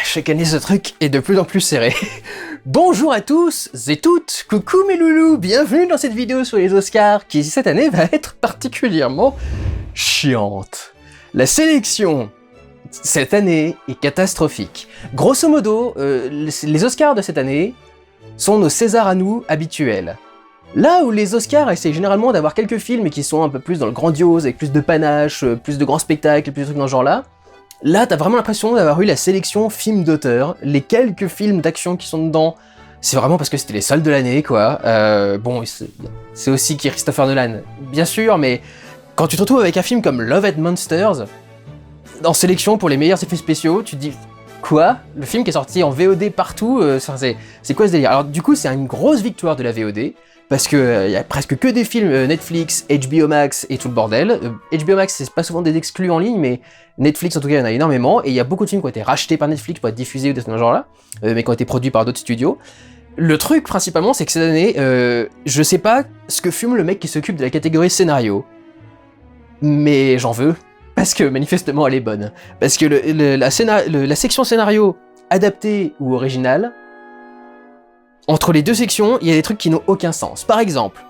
Chaque année, ce truc est de plus en plus serré. Bonjour à tous et toutes, coucou mes loulous, bienvenue dans cette vidéo sur les Oscars qui cette année va être particulièrement chiante. La sélection cette année est catastrophique. Grosso modo, les Oscars de cette année sont nos Césars à nous habituels. Là où les Oscars essaient généralement d'avoir quelques films qui sont un peu plus dans le grandiose, avec plus de panache, plus de grands spectacles, plus de trucs dans ce genre-là, là, t'as vraiment l'impression d'avoir eu la sélection film d'auteur. Les quelques films d'action qui sont dedans, c'est vraiment parce que c'était les seuls de l'année, quoi. Bon, c'est aussi Christopher Nolan, bien sûr, mais quand tu te retrouves avec un film comme Love and Monsters, en sélection pour les meilleurs effets spéciaux, tu te dis, quoi ? Le film qui est sorti en VOD partout, c'est quoi ce délire ? Alors du coup, c'est une grosse victoire de la VOD, parce que y a presque que des films Netflix, HBO Max et tout le bordel. HBO Max, c'est pas souvent des exclus en ligne, mais Netflix en tout cas, il y en a énormément, et il y a beaucoup de films qui ont été rachetés par Netflix pour être diffusés ou de ce genre-là, mais qui ont été produits par d'autres studios. Le truc principalement, c'est que cette année, je sais pas ce que fume le mec qui s'occupe de la catégorie scénario, mais j'en veux, parce que manifestement elle est bonne. Parce que la section scénario adapté ou original, entre les deux sections, il y a des trucs qui n'ont aucun sens. Par exemple,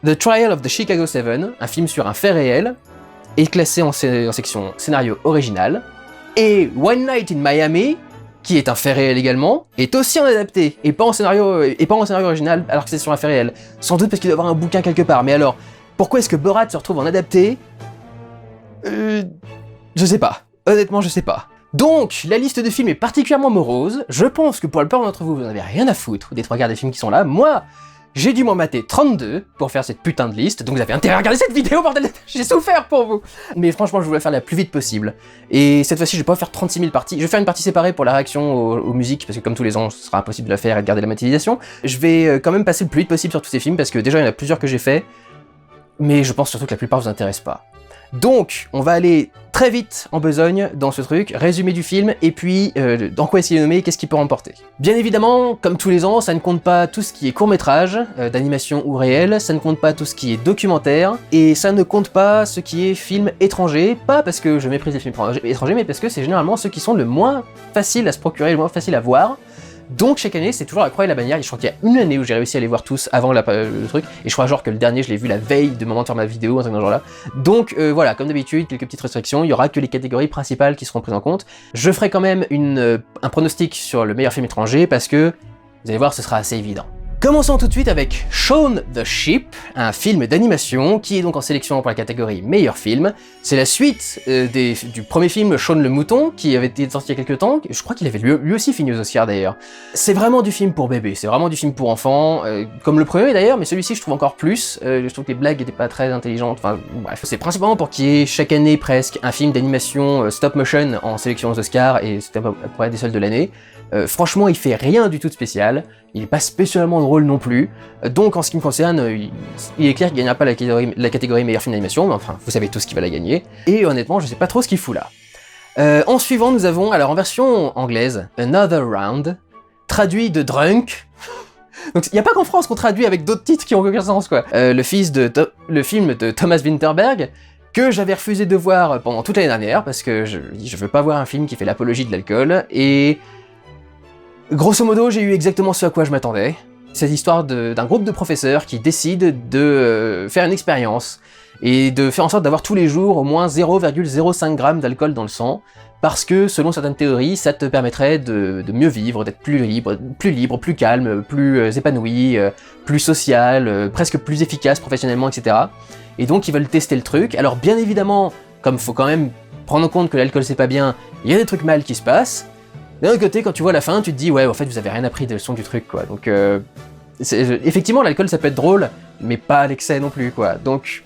The Trial of the Chicago 7, un film sur un fait réel, est classé en section scénario original, et One Night in Miami, qui est un fait réel également, est aussi en adapté, et pas en scénario original, alors que c'est sur un fait réel. Sans doute parce qu'il doit y avoir un bouquin quelque part, mais alors, pourquoi est-ce que Borat se retrouve en adapté ? Je sais pas. Honnêtement, je sais pas. Donc, la liste de films est particulièrement morose. Je pense que pour la plupart d'entre vous, vous n'en avez rien à foutre des 3/4 des films qui sont là. Moi, j'ai dû m'en mater 32 pour faire cette putain de liste, donc vous avez intérêt à regarder cette vidéo, bordel. J'ai souffert pour vous. Mais franchement, je voulais la faire la plus vite possible. Et cette fois-ci, je vais pas faire 36 000 parties. Je vais faire une partie séparée pour la réaction aux musiques, parce que comme tous les ans, ce sera impossible de la faire et de garder la monétisation. Je vais quand même passer le plus vite possible sur tous ces films, parce que déjà, il y en a plusieurs que j'ai fait, mais je pense surtout que la plupart vous intéressent pas. Donc, on va aller très vite en besogne dans ce truc, résumé du film, et puis dans quoi essayer de nommer, qu'est-ce qu'il peut remporter. Bien évidemment, comme tous les ans, ça ne compte pas tout ce qui est court-métrage, d'animation ou réel, ça ne compte pas tout ce qui est documentaire, et ça ne compte pas ce qui est film étranger, pas parce que je méprise les films étrangers, mais parce que c'est généralement ceux qui sont le moins faciles à se procurer, le moins faciles à voir. Donc chaque année, c'est toujours la croix et la bannière, et je crois qu'il y a une année où j'ai réussi à les voir tous avant le truc, et je crois genre que le dernier, je l'ai vu la veille de moment de faire ma vidéo, un truc dans ce genre là. Donc voilà, comme d'habitude, quelques petites restrictions, il y aura que les catégories principales qui seront prises en compte. Je ferai quand même un pronostic sur le meilleur film étranger, parce que, vous allez voir, ce sera assez évident. Commençons tout de suite avec Shaun the Sheep, un film d'animation qui est donc en sélection pour la catégorie meilleur film. C'est la suite du premier film Shaun le Mouton qui avait été sorti il y a quelques temps. Je crois qu'il avait lui aussi fini aux Oscars d'ailleurs. C'est vraiment du film pour bébé, c'est vraiment du film pour enfants, comme le premier d'ailleurs, mais celui-ci je trouve encore plus. Je trouve que les blagues n'étaient pas très intelligentes, enfin bref. C'est principalement pour qu'il y ait chaque année presque un film d'animation stop motion en sélection aux Oscars, et c'était à peu près des seuls de l'année. Franchement, il fait rien du tout de spécial, il est pas spécialement drôle non plus, donc en ce qui me concerne, il est clair qu'il gagnera pas la catégorie meilleur film d'animation, mais enfin, vous savez tous qui va la gagner, et honnêtement, je sais pas trop ce qu'il fout là. En suivant, nous avons, alors en version anglaise, Another Round, traduit de Drunk. Donc il n'y a pas qu'en France qu'on traduit avec d'autres titres qui ont aucun sens, quoi. Le film de Thomas Vinterberg, que j'avais refusé de voir pendant toute l'année dernière, parce que je veux pas voir un film qui fait l'apologie de l'alcool, et grosso modo, j'ai eu exactement ce à quoi je m'attendais. C'est l'histoire d'un groupe de professeurs qui décident de faire une expérience et de faire en sorte d'avoir tous les jours au moins 0,05 g d'alcool dans le sang, parce que selon certaines théories, ça te permettrait de mieux vivre, d'être plus libre, plus calme, plus épanoui, plus social, presque plus efficace professionnellement, etc. Et donc ils veulent tester le truc. Alors bien évidemment, comme faut quand même prendre en compte que l'alcool c'est pas bien, il y a des trucs mal qui se passent. D'un autre côté, quand tu vois la fin, tu te dis ouais, en fait, vous avez rien appris des leçons du truc, quoi. Donc, effectivement, l'alcool, ça peut être drôle, mais pas à l'excès non plus, quoi. Donc,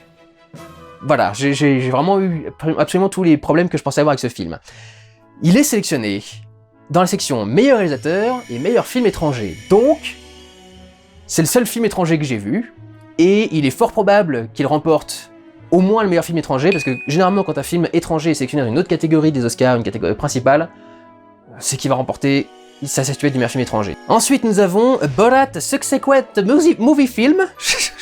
voilà, j'ai vraiment eu absolument tous les problèmes que je pensais avoir avec ce film. Il est sélectionné dans la section meilleur réalisateur et meilleur film étranger. Donc, c'est le seul film étranger que j'ai vu, et il est fort probable qu'il remporte au moins le meilleur film étranger, parce que généralement, quand un film étranger est sélectionné dans une autre catégorie des Oscars, une catégorie principale, c'est qui va remporter sa statuette du meilleur film étranger. Ensuite, nous avons Borat Subsequent Movie Film.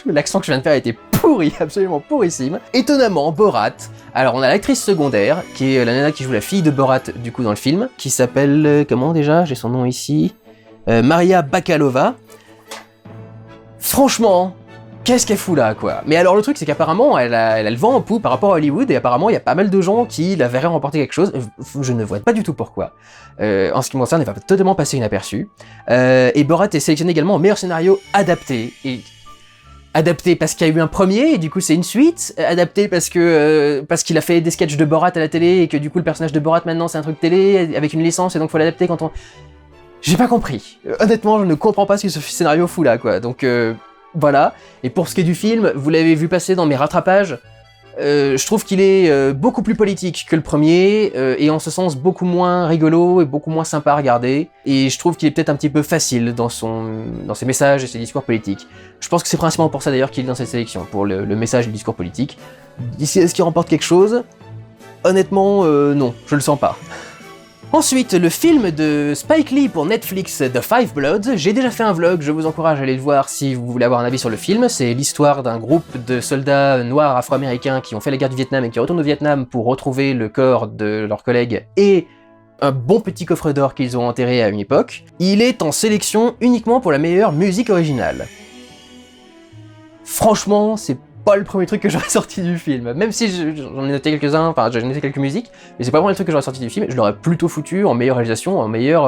L'accent que je viens de faire était pourri, absolument pourrissime. Étonnamment, Borat. Alors on a l'actrice secondaire, qui est la nana qui joue la fille de Borat du coup dans le film, qui s'appelle, comment déjà? J'ai son nom ici. Maria Bakalova. Franchement, qu'est-ce qu'elle fout là, quoi? Mais alors le truc, c'est qu'apparemment, elle a le vent en poupe par rapport à Hollywood, et apparemment, il y a pas mal de gens qui la verraient remporter quelque chose. Je ne vois pas du tout pourquoi. En ce qui me concerne, elle va totalement passer inaperçue. Et Borat est sélectionné également au meilleur scénario adapté. Et adapté parce qu'il y a eu un premier, et du coup c'est une suite. Adapté parce qu'il a fait des sketchs de Borat à la télé, et que du coup le personnage de Borat maintenant c'est un truc télé, avec une licence, et donc faut l'adapter quand on... J'ai pas compris. Honnêtement, je ne comprends pas ce que ce scénario fout là, quoi. Donc voilà. Et pour ce qui est du film, vous l'avez vu passer dans mes rattrapages, je trouve qu'il est beaucoup plus politique que le premier, et en ce sens beaucoup moins rigolo et beaucoup moins sympa à regarder. Et je trouve qu'il est peut-être un petit peu facile dans ses messages et ses discours politiques. Je pense que c'est principalement pour ça d'ailleurs qu'il est dans cette sélection, pour le message et le discours politique. Est-ce qu'il remporte quelque chose? Honnêtement, non, je le sens pas. Ensuite, le film de Spike Lee pour Netflix, The Five Bloods. J'ai déjà fait un vlog, je vous encourage à aller le voir si vous voulez avoir un avis sur le film. C'est l'histoire d'un groupe de soldats noirs afro-américains qui ont fait la guerre du Vietnam et qui retournent au Vietnam pour retrouver le corps de leurs collègues et un bon petit coffre d'or qu'ils ont enterré à une époque. Il est en sélection uniquement pour la meilleure musique originale. Franchement, c'est pas le premier truc que j'aurais sorti du film, même si j'en ai noté quelques-uns, enfin j'ai noté quelques musiques, mais c'est pas vraiment le truc que j'aurais sorti du film, je l'aurais plutôt foutu en meilleure réalisation ou en meilleur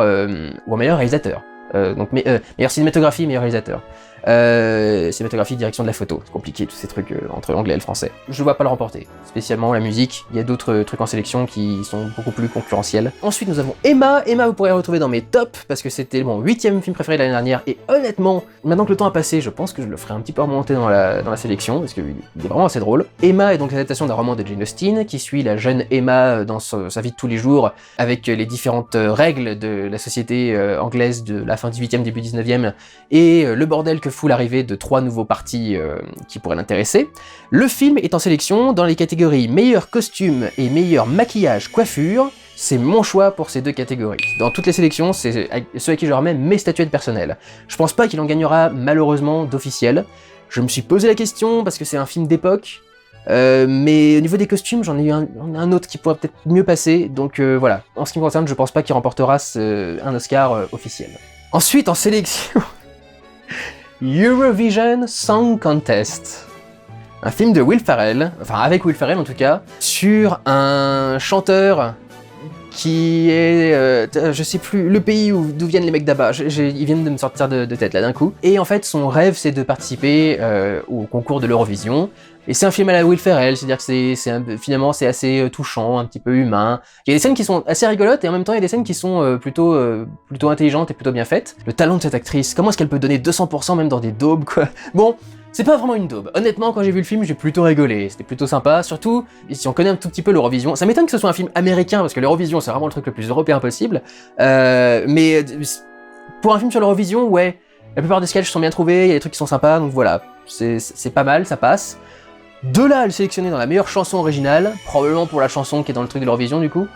réalisateur. Donc meilleure cinématographie, meilleur réalisateur. Cinématographie, direction de la photo, c'est compliqué tous ces trucs entre l'anglais et le français. Je vois pas le remporter, spécialement la musique, il y a d'autres trucs en sélection qui sont beaucoup plus concurrentiels. Ensuite nous avons Emma, vous pourrez retrouver dans mes tops, parce que c'était mon 8e film préféré de l'année dernière, et honnêtement, maintenant que le temps a passé, je pense que je le ferai un petit peu remonter dans la sélection, parce qu'il est vraiment assez drôle. Emma est donc l'adaptation d'un roman de Jane Austen, qui suit la jeune Emma dans sa vie de tous les jours, avec les différentes règles de la société anglaise de la fin 18e, début 19e, et le bordel que fout l'arrivée de 3 nouveaux partis qui pourraient l'intéresser. Le film est en sélection dans les catégories meilleur costume et meilleur maquillage coiffure. C'est mon choix pour ces 2 catégories. Dans toutes les sélections, c'est ceux à qui je remets mes statuettes personnelles. Je pense pas qu'il en gagnera malheureusement d'officiel. Je me suis posé la question parce que c'est un film d'époque, mais au niveau des costumes, j'en ai eu un autre qui pourrait peut-être mieux passer, donc voilà. En ce qui me concerne, je pense pas qu'il remportera un Oscar officiel. Ensuite, en sélection... Eurovision Song Contest. Un film de Will Ferrell, enfin avec Will Ferrell en tout cas, sur un chanteur qui est, je sais plus, le pays d'où viennent les mecs d'Abba, ils viennent de me sortir de tête là d'un coup. Et en fait son rêve c'est de participer au concours de l'Eurovision. Et c'est un film à la Will Ferrell, c'est-à-dire que finalement c'est assez touchant, un petit peu humain. Il y a des scènes qui sont assez rigolotes et en même temps il y a des scènes qui sont plutôt intelligentes et plutôt bien faites. Le talent de cette actrice, comment est-ce qu'elle peut donner 200% même dans des daubes quoi. Bon, c'est pas vraiment une daube. Honnêtement, quand j'ai vu le film, j'ai plutôt rigolé. C'était plutôt sympa, surtout si on connaît un tout petit peu l'Eurovision. Ça m'étonne que ce soit un film américain parce que l'Eurovision c'est vraiment le truc le plus européen possible. Mais pour un film sur l'Eurovision, ouais, la plupart des sketchs sont bien trouvés, il y a des trucs qui sont sympas, donc voilà, c'est pas mal, ça passe. De là à le sélectionner dans la meilleure chanson originale, probablement pour la chanson qui est dans le truc de l'Eurovision du coup.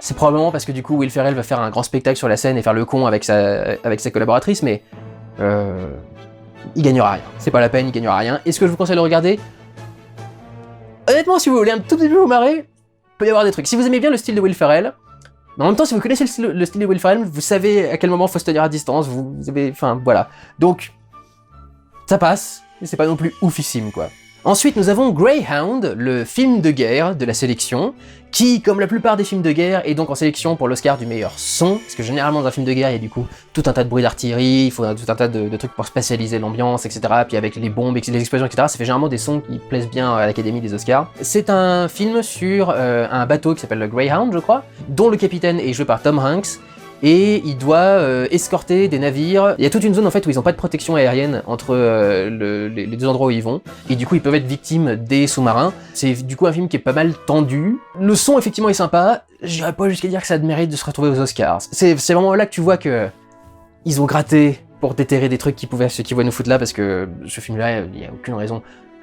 C'est probablement parce que du coup Will Ferrell va faire un grand spectacle sur la scène et faire le con avec sa collaboratrice, mais il gagnera rien. C'est pas la peine, il gagnera rien. Est-ce que je vous conseille de le regarder? Honnêtement, si vous voulez un tout petit peu vous marrer, peut y avoir des trucs. Si vous aimez bien le style de Will Ferrell, mais en même temps, si vous connaissez le style de Will Ferrell, vous savez à quel moment faut se tenir à distance, vous avez... Enfin, voilà. Donc, ça passe, mais c'est pas non plus oufissime, quoi. Ensuite, nous avons Greyhound, le film de guerre de la sélection, qui, comme la plupart des films de guerre, est donc en sélection pour l'Oscar du meilleur son, parce que généralement dans un film de guerre, il y a du coup tout un tas de bruits d'artillerie, il faut tout un tas de trucs pour spatialiser l'ambiance, etc. Puis avec les bombes, les explosions, etc., ça fait généralement des sons qui plaisent bien à l'Académie des Oscars. C'est un film sur un bateau qui s'appelle le Greyhound, je crois, dont le capitaine est joué par Tom Hanks, et il doit escorter des navires. Il y a toute une zone en fait où ils n'ont pas de protection aérienne entre les 2 endroits où ils vont, et du coup ils peuvent être victimes des sous-marins. C'est du coup un film qui est pas mal tendu. Le son effectivement est sympa, j'irais pas jusqu'à dire que ça mérite de se retrouver aux Oscars. C'est vraiment là que tu vois que ils ont gratté pour déterrer des trucs qui pouvaient nous foutre là, parce que ce film-là, il y a aucune raison.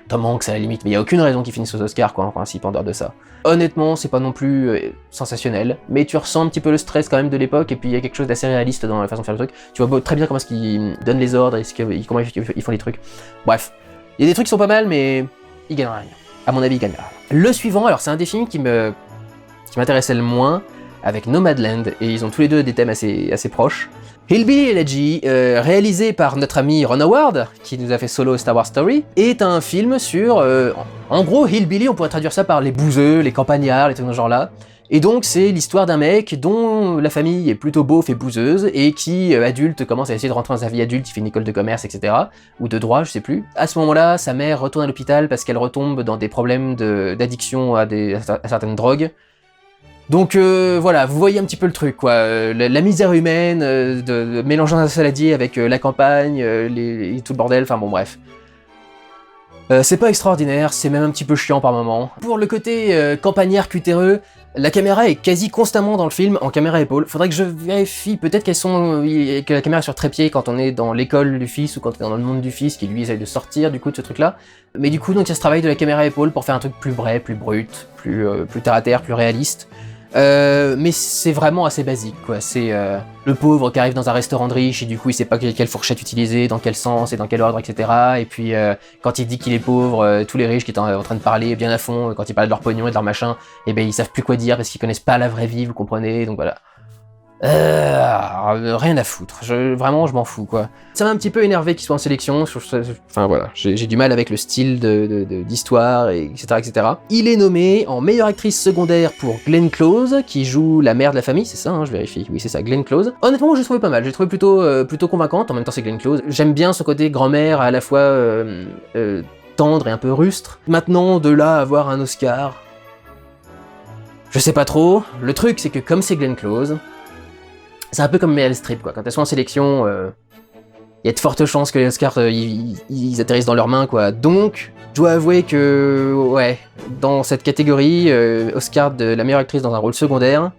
Tom Hanks à la limite, mais il y a aucune raison qu'il finisse aux Oscars, quoi, en principe, en dehors de ça. Honnêtement, c'est pas non plus sensationnel, mais tu ressens un petit peu le stress quand même de l'époque, et puis il y a quelque chose d'assez réaliste dans la façon de faire le truc. Tu vois très bien comment est-ce qu'ils donnent les ordres, et comment ils font les trucs. Bref, il y a des trucs qui sont pas mal, mais ils gagnent rien. À mon avis, ils gagnent rien. Le suivant, alors c'est un des films qui m'intéressait le moins, avec Nomadland, et ils ont tous les deux des thèmes assez proches. Hillbilly Elegy, réalisé par notre ami Ron Howard, qui nous a fait Solo Star Wars Story, est un film sur... en gros, Hillbilly, on pourrait traduire ça par les bouseux, les campagnards, les trucs dans ce genre-là. Et donc, c'est l'histoire d'un mec dont la famille est plutôt beauf et bouseuse, et qui, adulte, commence à essayer de rentrer dans sa vie adulte, il fait une école de commerce, etc. Ou de droit, je sais plus. À ce moment-là, sa mère retourne à l'hôpital parce qu'elle retombe dans des problèmes d'addiction à certaines drogues. Donc voilà, vous voyez un petit peu le truc, quoi. La misère humaine, mélangeant un saladier avec la campagne, tout le bordel, enfin bon bref. C'est pas extraordinaire, c'est même un petit peu chiant par moments. Pour le côté campagnard cutéreux, la caméra est quasi constamment dans le film en caméra épaule. Faudrait que je vérifie, peut-être que la caméra est sur trépied quand on est dans l'école du fils ou quand on est dans le monde du fils, qui lui essaye de sortir du coup de ce truc-là. Mais du coup, donc il y a ce travail de la caméra épaule pour faire un truc plus vrai, plus brut, plus terre à terre, plus réaliste. Mais c'est vraiment assez basique, quoi. C'est le pauvre qui arrive dans un restaurant de riche et du coup il sait pas quelle fourchette utiliser, dans quel sens et dans quel ordre, etc. Et puis quand il dit qu'il est pauvre, tous les riches qui étaient en train de parler bien à fond, quand il parle de leur pognon et de leur machin, et ben ils savent plus quoi dire parce qu'ils connaissent pas la vraie vie, vous comprenez, donc voilà. Rien à foutre, vraiment je m'en fous, quoi. Ça m'a un petit peu énervé qu'il soit en sélection, enfin voilà, j'ai du mal avec le style d'histoire, etc., etc. Il est nommé en meilleure actrice secondaire pour Glenn Close, qui joue la mère de la famille, c'est ça, hein, je vérifie, oui c'est ça, Glenn Close. Honnêtement, je l'ai trouvé pas mal, j'ai trouvé plutôt convaincante, en même temps c'est Glenn Close. J'aime bien ce côté grand-mère à la fois tendre et un peu rustre. Maintenant, de là à avoir un Oscar, je sais pas trop. Le truc c'est que comme c'est Glenn Close, c'est un peu comme Meryl Streep, quoi. Quand elles sont en sélection, il y a de fortes chances que les Oscars, ils atterrissent dans leurs mains, quoi. Donc, je dois avouer que, ouais, dans cette catégorie, Oscar de la meilleure actrice dans un rôle secondaire,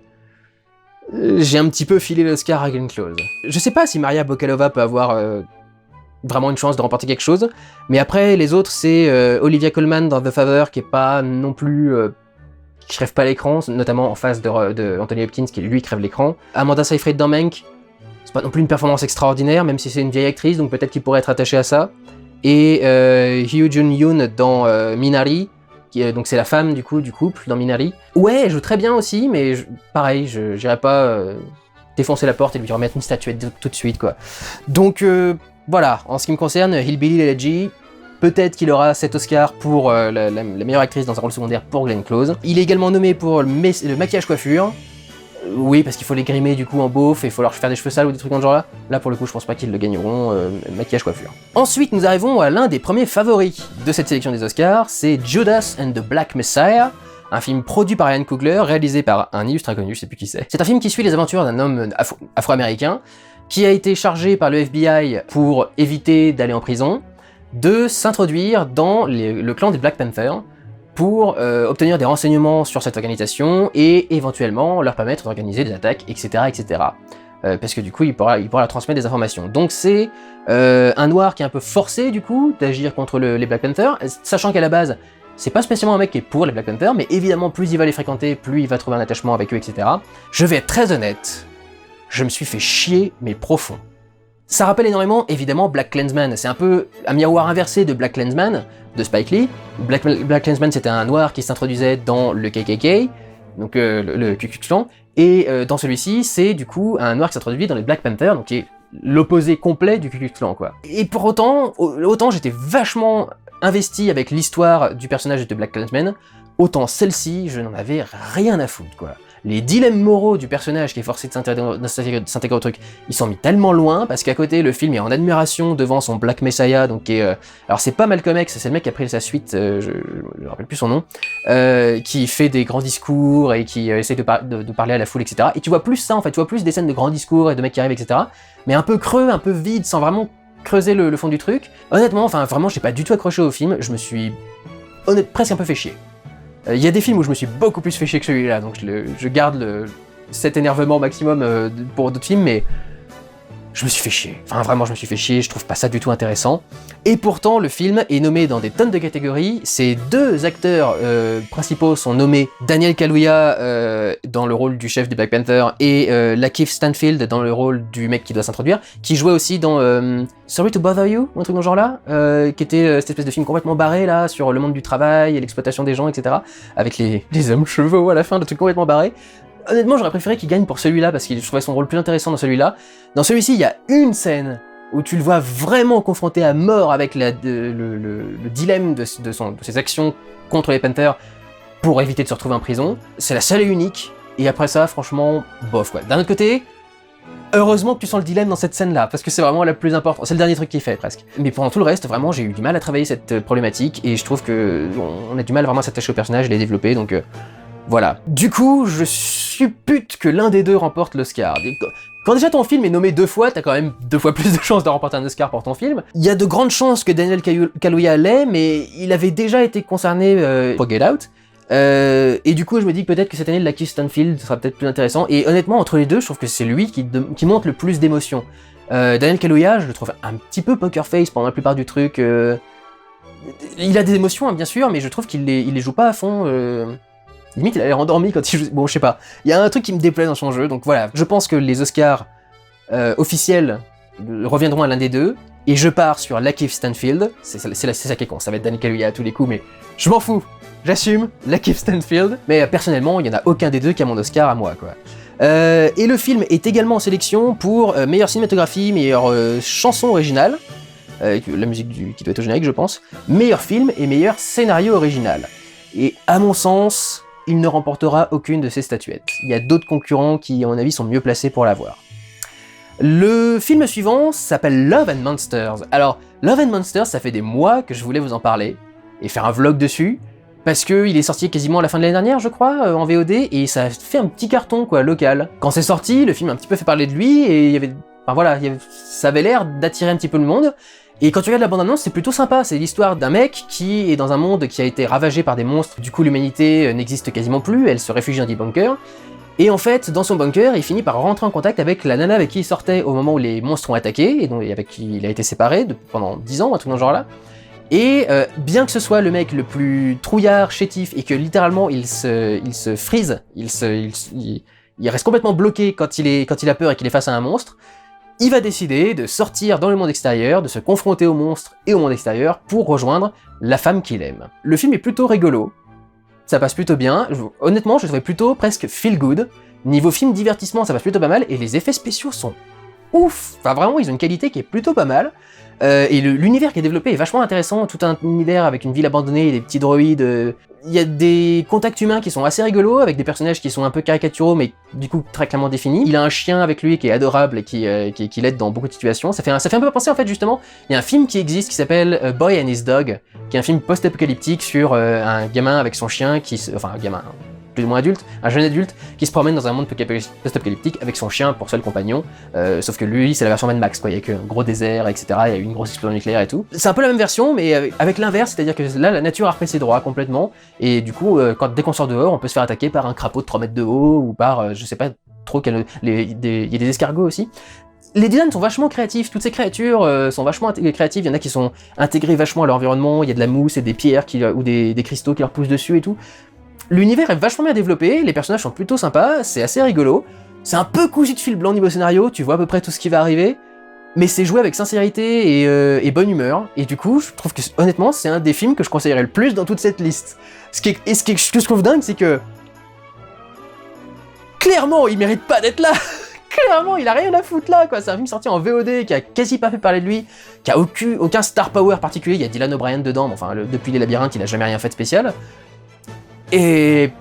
j'ai un petit peu filé l'Oscar à Glenn Close. Je sais pas si Maria Bakalova peut avoir vraiment une chance de remporter quelque chose, mais après, les autres, c'est Olivia Colman dans The Father, qui est pas non plus... qui crève pas l'écran, notamment en face de Anthony Hopkins qui lui crève l'écran. Amanda Seyfried dans Mank, c'est pas non plus une performance extraordinaire, même si c'est une vieille actrice, donc peut-être qu'il pourrait être attaché à ça. Et Hyo Jun-yoon dans Minari, donc c'est la femme du coup du couple dans Minari. Ouais, elle joue très bien aussi, mais pareil, j'irais pas défoncer la porte et lui remettre une statuette tout de suite, quoi. Donc voilà, en ce qui me concerne, Hillbilly Elegy, peut-être qu'il aura cet Oscar pour la meilleure actrice dans un rôle secondaire pour Glenn Close. Il est également nommé pour le maquillage coiffure. Oui, parce qu'il faut les grimer du coup en beauf et il faut leur faire des cheveux sales ou des trucs dans ce genre là. Là pour le coup je pense pas qu'ils le gagneront, maquillage coiffure. Ensuite nous arrivons à l'un des premiers favoris de cette sélection des Oscars, c'est Judas and the Black Messiah, un film produit par Ryan Coogler, réalisé par un illustre inconnu, je sais plus qui c'est. C'est un film qui suit les aventures d'un homme afro-américain qui a été chargé par le FBI pour éviter d'aller en prison, de s'introduire dans le clan des Black Panthers pour obtenir des renseignements sur cette organisation et éventuellement leur permettre d'organiser des attaques, etc. etc. Parce que du coup, il pourra leur transmettre des informations. Donc c'est un noir qui est un peu forcé du coup d'agir contre les Black Panthers, sachant qu'à la base, c'est pas spécialement un mec qui est pour les Black Panthers, mais évidemment plus il va les fréquenter, plus il va trouver un attachement avec eux, etc. Je vais être très honnête, je me suis fait chier, mais profond. Ça rappelle énormément, évidemment, Black Klansman. C'est un peu un miroir inversé de Black Klansman, de Spike Lee. Black Klansman, c'était un noir qui s'introduisait dans le KKK, donc le Ku Klux Klan, et dans celui-ci, c'est du coup un noir qui s'introduit dans les Black Panthers, donc qui est l'opposé complet du Ku Klux Klan, quoi. Et pour autant j'étais vachement investi avec l'histoire du personnage de Black Klansman, autant celle-ci, je n'en avais rien à foutre, quoi. Les dilemmes moraux du personnage qui est forcé de s'intégrer au truc, ils sont mis tellement loin, parce qu'à côté, le film est en admiration devant son Black Messiah, donc qui est... alors c'est pas Malcolm X, c'est le mec qui a pris sa suite, je me rappelle plus son nom, qui fait des grands discours et qui essaie de parler à la foule, etc. Et tu vois plus ça, en fait, tu vois plus des scènes de grands discours et de mecs qui arrivent, etc. Mais un peu creux, un peu vide, sans vraiment creuser le fond du truc. Honnêtement, enfin vraiment, j'ai pas du tout accroché au film, je me suis presque un peu fait chier. Il y a des films où je me suis beaucoup plus fait chier que celui-là, donc je garde cet énervement maximum pour d'autres films, mais je me suis fait chier. Enfin, vraiment, je me suis fait chier, je trouve pas ça du tout intéressant. Et pourtant, le film est nommé dans des tonnes de catégories. Ces deux acteurs principaux sont nommés. Daniel Kaluuya dans le rôle du chef du Black Panther et Lakeith Stanfield dans le rôle du mec qui doit s'introduire, qui jouait aussi dans Sorry to Bother You, ou un truc dans ce genre-là, qui était cette espèce de film complètement barré, là, sur le monde du travail et l'exploitation des gens, etc. Avec les hommes chevaux à la fin, le truc complètement barré. Honnêtement, j'aurais préféré qu'il gagne pour celui-là, parce que je trouvais son rôle plus intéressant dans celui-là. Dans celui-ci, il y a une scène où tu le vois vraiment confronté à mort avec le dilemme de ses actions contre les Panthers pour éviter de se retrouver en prison. C'est la seule et unique, et après ça, franchement, bof quoi. D'un autre côté, heureusement que tu sens le dilemme dans cette scène-là, parce que c'est vraiment la plus importante, c'est le dernier truc qu'il fait presque. Mais pendant tout le reste, vraiment, j'ai eu du mal à travailler cette problématique, et je trouve que on a du mal vraiment à s'attacher au personnage et les développer, donc voilà. Du coup, je suppute que l'un des deux remporte l'Oscar. Quand déjà ton film est nommé 2 fois, t'as quand même 2 fois plus de chances de remporter un Oscar pour ton film. Il y a de grandes chances que Daniel Kaluuya l'ait, mais il avait déjà été concerné pour Get Out. Et du coup, je me dis que peut-être que cette année, Lakeith Stanfield sera peut-être plus intéressant. Et honnêtement, entre les deux, je trouve que c'est lui qui montre le plus d'émotions. Daniel Kaluuya, je le trouve un petit peu poker face pendant la plupart du truc. Il a des émotions, hein, bien sûr, mais je trouve qu'il les joue pas à fond. Limite, il a l'air endormi quand il joue. Bon, je sais pas. Il y a un truc qui me déplaît dans son jeu, donc voilà. Je pense que les Oscars officiels reviendront à l'un des deux, et je pars sur Lakeith Stanfield. C'est ça qui est con, ça va être Daniel Kaluuya à tous les coups, mais je m'en fous. J'assume, Lakeith Stanfield. Mais personnellement, il y en a aucun des deux qui a mon Oscar à moi, quoi. Et le film est également en sélection pour meilleure cinématographie, meilleure chanson originale, la musique qui doit être au générique, je pense, meilleur film et meilleur scénario original. Et à mon sens, il ne remportera aucune de ces statuettes. Il y a d'autres concurrents qui, à mon avis, sont mieux placés pour l'avoir. Le film suivant s'appelle Love and Monsters. Alors, Love and Monsters, ça fait des mois que je voulais vous en parler, et faire un vlog dessus, parce qu'il est sorti quasiment à la fin de l'année dernière, je crois, en VOD, et ça a fait un petit carton, quoi, local. Quand c'est sorti, le film a un petit peu fait parler de lui, et il y avait... Enfin voilà, ça avait l'air d'attirer un petit peu le monde. Et quand tu regardes la bande-annonce, c'est plutôt sympa. C'est l'histoire d'un mec qui est dans un monde qui a été ravagé par des monstres. Du coup, l'humanité n'existe quasiment plus, elle se réfugie dans des bunkers. Et en fait, dans son bunker, il finit par rentrer en contact avec la nana avec qui il sortait au moment où les monstres ont attaqué, et avec qui il a été séparé pendant 10 ans, un truc dans ce genre-là. Et bien que ce soit le mec le plus trouillard, chétif, et que littéralement il se freeze, il reste complètement bloqué quand il a peur et qu'il est face à un monstre, il va décider de sortir dans le monde extérieur, de se confronter aux monstres et au monde extérieur pour rejoindre la femme qu'il aime. Le film est plutôt rigolo, ça passe plutôt bien, honnêtement je le trouvais plutôt presque feel good. Niveau film divertissement ça passe plutôt pas mal, et les effets spéciaux sont ouf, enfin vraiment ils ont une qualité qui est plutôt pas mal. Et l'univers qui est développé est vachement intéressant, tout un univers avec une ville abandonnée et des petits droïdes. Il y a des contacts humains qui sont assez rigolos, avec des personnages qui sont un peu caricaturaux, mais du coup très clairement définis. Il a un chien avec lui qui est adorable et qui l'aide dans beaucoup de situations. Ça fait un peu penser en fait justement, il y a un film qui existe qui s'appelle Boy and His Dog, qui est un film post-apocalyptique sur un gamin avec son chien enfin un gamin plus ou moins adulte, un jeune adulte qui se promène dans un monde post-apocalyptique avec son chien pour seul compagnon, sauf que lui c'est la version Mad Max quoi, il y a qu'un gros désert etc, il y a eu une grosse explosion nucléaire et tout. C'est un peu la même version mais avec l'inverse, c'est à dire que là la nature a repris ses droits complètement, et du coup dès qu'on sort dehors on peut se faire attaquer par un crapaud de 3 mètres de haut, ou par je sais pas trop, il y a des escargots aussi. Les designs sont vachement créatifs, toutes ces créatures sont vachement créatives, il y en a qui sont intégrées vachement à leur environnement, il y a de la mousse et des pierres ou des cristaux qui leur poussent dessus et tout. L'univers est vachement bien développé, les personnages sont plutôt sympas, c'est assez rigolo. C'est un peu cousu de fil blanc niveau scénario, tu vois à peu près tout ce qui va arriver, mais c'est joué avec sincérité et bonne humeur, et du coup, je trouve que honnêtement, c'est un des films que je conseillerais le plus dans toute cette liste. Ce que je trouve dingue, c'est que clairement, il mérite pas d'être là. Clairement, il a rien à foutre là, quoi. C'est un film sorti en VOD qui a quasi pas fait parler de lui, qui a aucun star power particulier. Il y a Dylan O'Brien dedans, mais enfin, depuis les labyrinthes, il a jamais rien fait de spécial. Et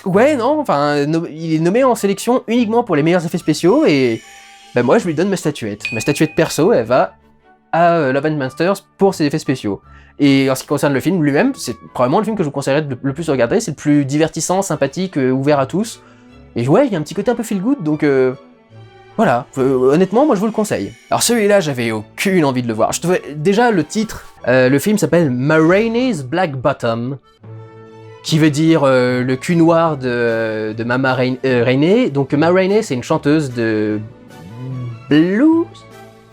ouais, non, enfin, il est nommé en sélection uniquement pour les meilleurs effets spéciaux, et ben moi je lui donne ma statuette. Ma statuette perso, elle va à Love and Monsters pour ses effets spéciaux. Et en ce qui concerne le film lui-même, c'est probablement le film que je vous conseillerais le plus à regarder, c'est le plus divertissant, sympathique, ouvert à tous. Et ouais, il y a un petit côté un peu feel good, donc voilà, honnêtement, moi je vous le conseille. Alors celui-là, j'avais aucune envie de le voir. Je trouvais déjà le titre, le film s'appelle Ma Rainey's Black Bottom, qui veut dire le cul noir de Mama Rainey. Donc Ma Rainey, c'est une chanteuse de blues.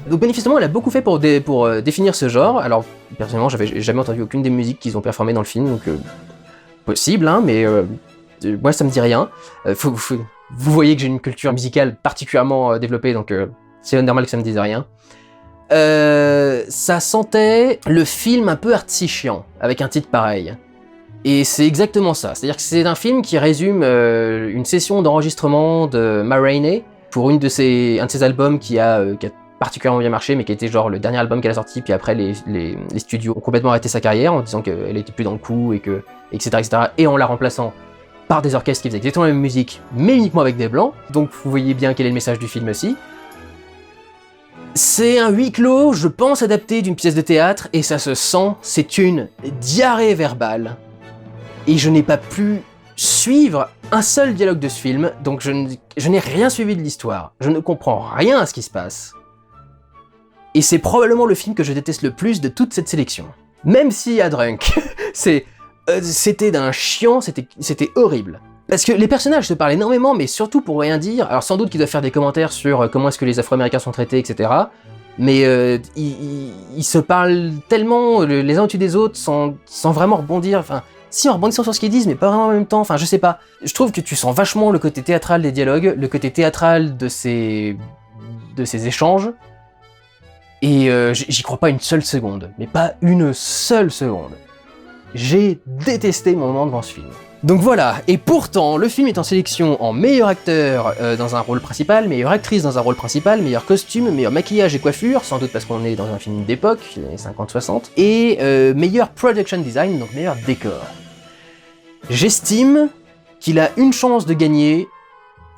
Donc manifestement, elle a beaucoup fait pour définir ce genre. Alors, personnellement, j'avais jamais entendu aucune des musiques qu'ils ont performées dans le film, donc possible, hein, mais moi ça me dit rien. Vous voyez que j'ai une culture musicale particulièrement développée, donc c'est normal que ça me dise rien. Ça sentait le film un peu artsy chiant, avec un titre pareil. Et c'est exactement ça, c'est-à-dire que c'est un film qui résume une session d'enregistrement de Ma Rainey pour un de ses albums qui a particulièrement bien marché, mais qui était genre le dernier album qu'elle a sorti, puis après les studios ont complètement arrêté sa carrière en disant qu'elle était plus dans le coup, et que, etc., et en la remplaçant par des orchestres qui faisaient exactement la même musique, mais uniquement avec des blancs. Donc vous voyez bien quel est le message du film aussi. C'est un huis clos, je pense, adapté d'une pièce de théâtre, et ça se sent, c'est une diarrhée verbale. Et je n'ai pas pu suivre un seul dialogue de ce film, donc je n'ai rien suivi de l'histoire. Je ne comprends rien à ce qui se passe. Et c'est probablement le film que je déteste le plus de toute cette sélection. Même si à Drunk, c'était d'un chiant, c'était horrible. Parce que les personnages se parlent énormément, mais surtout pour rien dire. Alors sans doute qu'ils doivent faire des commentaires sur comment est-ce que les Afro-Américains sont traités, etc. Mais ils se parlent tellement les uns au-dessus des autres sans vraiment rebondir, enfin... Si, en rebondissant sur ce qu'ils disent, mais pas vraiment en même temps, enfin je sais pas. Je trouve que tu sens vachement le côté théâtral des dialogues, le côté théâtral de ces échanges, et j'y crois pas une seule seconde, mais pas une seule seconde. J'ai détesté mon moment devant ce film. Donc voilà, et pourtant, le film est en sélection en meilleur acteur dans un rôle principal, meilleure actrice dans un rôle principal, meilleur costume, meilleur maquillage et coiffure, sans doute parce qu'on est dans un film d'époque, les années 50-60, et meilleur production design, donc meilleur décor. J'estime qu'il a une chance de gagner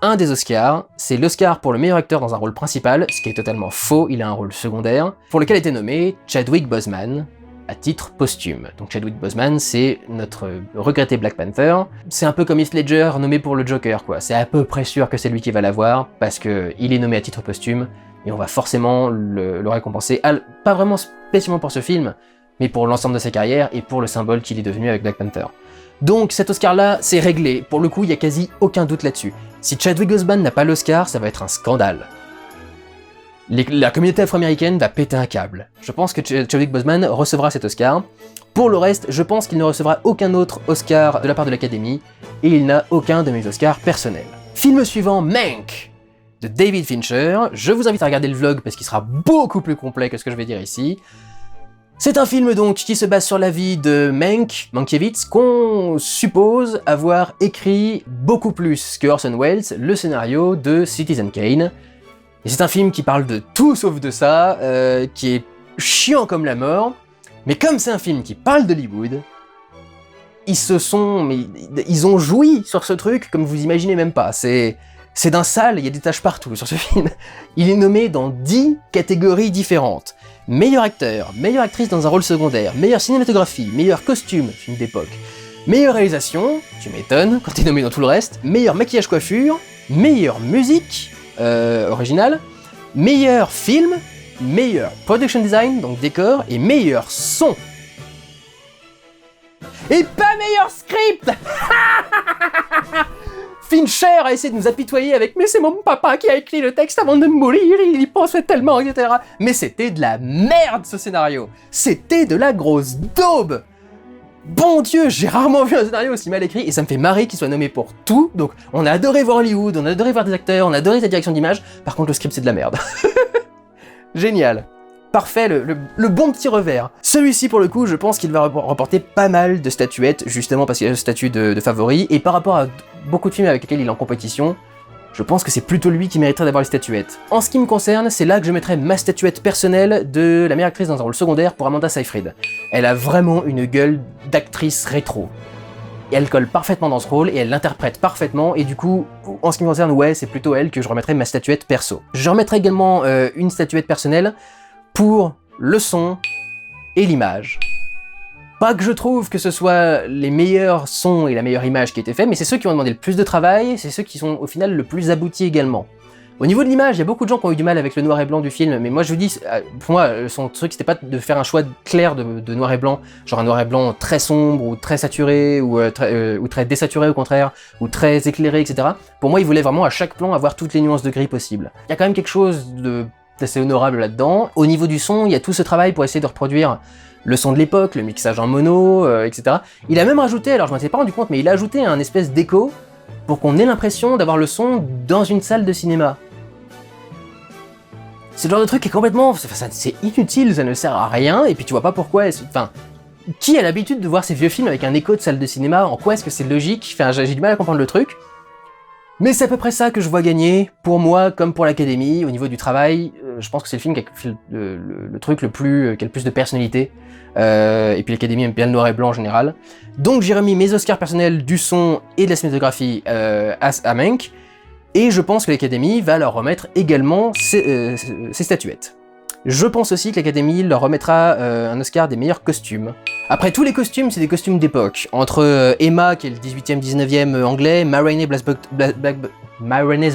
un des Oscars, c'est l'Oscar pour le meilleur acteur dans un rôle principal, ce qui est totalement faux, il a un rôle secondaire, pour lequel a été nommé Chadwick Boseman, à titre posthume. Donc Chadwick Boseman, c'est notre regretté Black Panther. C'est un peu comme Heath Ledger nommé pour le Joker, quoi. C'est à peu près sûr que c'est lui qui va l'avoir, parce qu'il est nommé à titre posthume, et on va forcément le récompenser, pas vraiment spécialement pour ce film, mais pour l'ensemble de sa carrière, et pour le symbole qu'il est devenu avec Black Panther. Donc cet Oscar-là, c'est réglé. Pour le coup, il n'y a quasi aucun doute là-dessus. Si Chadwick Boseman n'a pas l'Oscar, ça va être un scandale. La communauté afro-américaine va péter un câble. Je pense que Chadwick Boseman recevra cet Oscar. Pour le reste, je pense qu'il ne recevra aucun autre Oscar de la part de l'Académie, et il n'a aucun de mes Oscars personnels. Film suivant, Mank, de David Fincher. Je vous invite à regarder le vlog parce qu'il sera beaucoup plus complet que ce que je vais dire ici. C'est un film donc qui se base sur la vie de Mankiewicz, qu'on suppose avoir écrit beaucoup plus que Orson Welles le scénario de Citizen Kane. Et c'est un film qui parle de tout sauf de ça, qui est chiant comme la mort, mais comme c'est un film qui parle d'Hollywood, ils ont joui sur ce truc comme vous imaginez même pas. C'est d'un sale, il y a des taches partout sur ce film. Il est nommé dans 10 catégories différentes. Meilleur acteur, meilleure actrice dans un rôle secondaire, meilleure cinématographie, meilleur costume, film d'époque, meilleure réalisation, tu m'étonnes quand t'es nommé dans tout le reste, meilleur maquillage coiffure, meilleure musique originale, meilleur film, meilleur production design, donc décor, et meilleur son. Et pas meilleur script. Fincher a essayé de nous apitoyer avec « Mais c'est mon papa qui a écrit le texte avant de mourir, il y pensait tellement, etc. » Mais c'était de la merde ce scénario. C'était de la grosse daube. Bon Dieu, j'ai rarement vu un scénario aussi mal écrit, et ça me fait marrer qu'il soit nommé pour tout. Donc on a adoré voir Hollywood, on a adoré voir des acteurs, on a adoré sa direction d'image. Par contre le script c'est de la merde. Génial. Parfait, le bon petit revers. Celui-ci, pour le coup, je pense qu'il va remporter pas mal de statuettes, justement parce qu'il a le statut de favori, et par rapport à beaucoup de films avec lesquels il est en compétition, je pense que c'est plutôt lui qui mériterait d'avoir les statuettes. En ce qui me concerne, c'est là que je mettrais ma statuette personnelle de la meilleure actrice dans un rôle secondaire pour Amanda Seyfried. Elle a vraiment une gueule d'actrice rétro. Et elle colle parfaitement dans ce rôle, et elle l'interprète parfaitement, et du coup, en ce qui me concerne, ouais, c'est plutôt elle que je remettrais ma statuette perso. Je remettrais également une statuette personnelle pour le son et l'image. Pas que je trouve que ce soit les meilleurs sons et la meilleure image qui a été fait, mais c'est ceux qui ont demandé le plus de travail, c'est ceux qui sont au final le plus aboutis également. Au niveau de l'image, il y a beaucoup de gens qui ont eu du mal avec le noir et blanc du film, mais moi je vous dis, pour moi, son truc c'était pas de faire un choix clair de noir et blanc, genre un noir et blanc très sombre, ou très saturé, ou très désaturé au contraire, ou très éclairé, etc. Pour moi, il voulait vraiment à chaque plan avoir toutes les nuances de gris possibles. Il y a quand même quelque chose d'assez honorable là-dedans. Au niveau du son, il y a tout ce travail pour essayer de reproduire le son de l'époque, le mixage en mono, etc. Il a même rajouté, alors je m'en étais pas rendu compte, mais il a ajouté un espèce d'écho pour qu'on ait l'impression d'avoir le son dans une salle de cinéma. C'est le genre de truc qui est complètement... c'est inutile, ça ne sert à rien, et puis tu vois pas pourquoi... Enfin, qui a l'habitude de voir ces vieux films avec un écho de salle de cinéma? En quoi est-ce que c'est logique? Enfin, j'ai du mal à comprendre le truc. Mais c'est à peu près ça que je vois gagner, pour moi comme pour l'Académie, au niveau du travail. Je pense que c'est le film qui a le truc qui a le plus de personnalité. Et puis l'Académie aime bien le noir et blanc en général. Donc j'ai remis mes Oscars personnels du son et de la cinématographie à Mank. Et je pense que l'Académie va leur remettre également ses statuettes. Je pense aussi que l'Académie leur remettra un Oscar des meilleurs costumes. Après, tous les costumes, c'est des costumes d'époque. Entre Emma, qui est le 18e, 19e anglais, Ma Rainey's